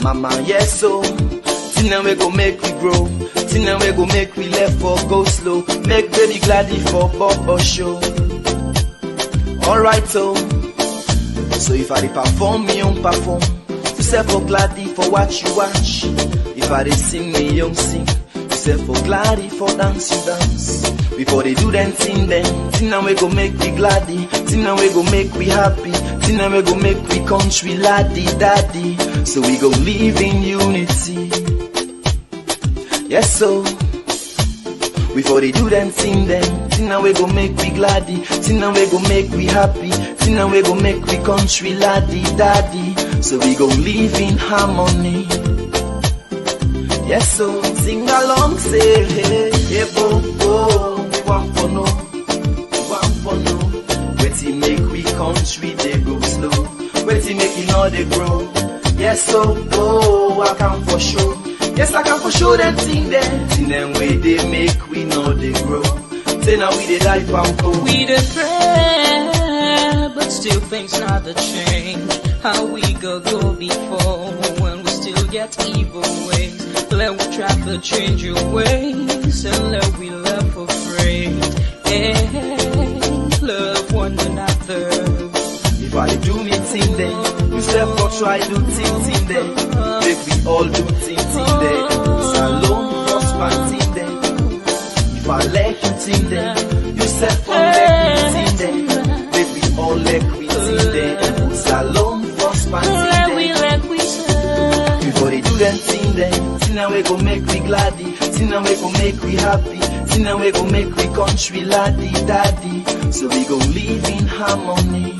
Mama, yes, so thing that we go make we grow, thing that we go make we left for go slow. Make baby gladdy for Bobo show. Alright, so if I perform, me on perform. You say for gladdy for watch you watch. If I sing, me young sing. You say for gladdy for dance you dance. Before they do them thing that we go make we gladdy, thing that we go make we happy, thing that we go make we country laddie daddy, so we go live in unity. Yes so before they do them thing that we go make we gladdy, thing that we go make we happy, thing that we go make we country laddie daddy, so we go live in harmony. Yes so sing along say hey, hey bo bo. Want for no, waiting make we country they go slow, waiting making all they grow. Yes so oh I can for sure, yes I can for sure them thing them way they make we know they grow. Say now we they die pam go. We dey pray, but still things not the change. How we go before when we still get evil ways. Let we try to change your ways and let we love for free. Hey, love one another. If I do me thing then, you step or try do thing then. Make we all do thing then. Salon prosper thing then. If I like you thing then, you step or like me thing then. Make we all like we thing then. Salon prosper thing then. Before they do them thing then. Now we go make we gladdy, now we go make we happy, now we go make we country laddie daddy, so we go live in harmony.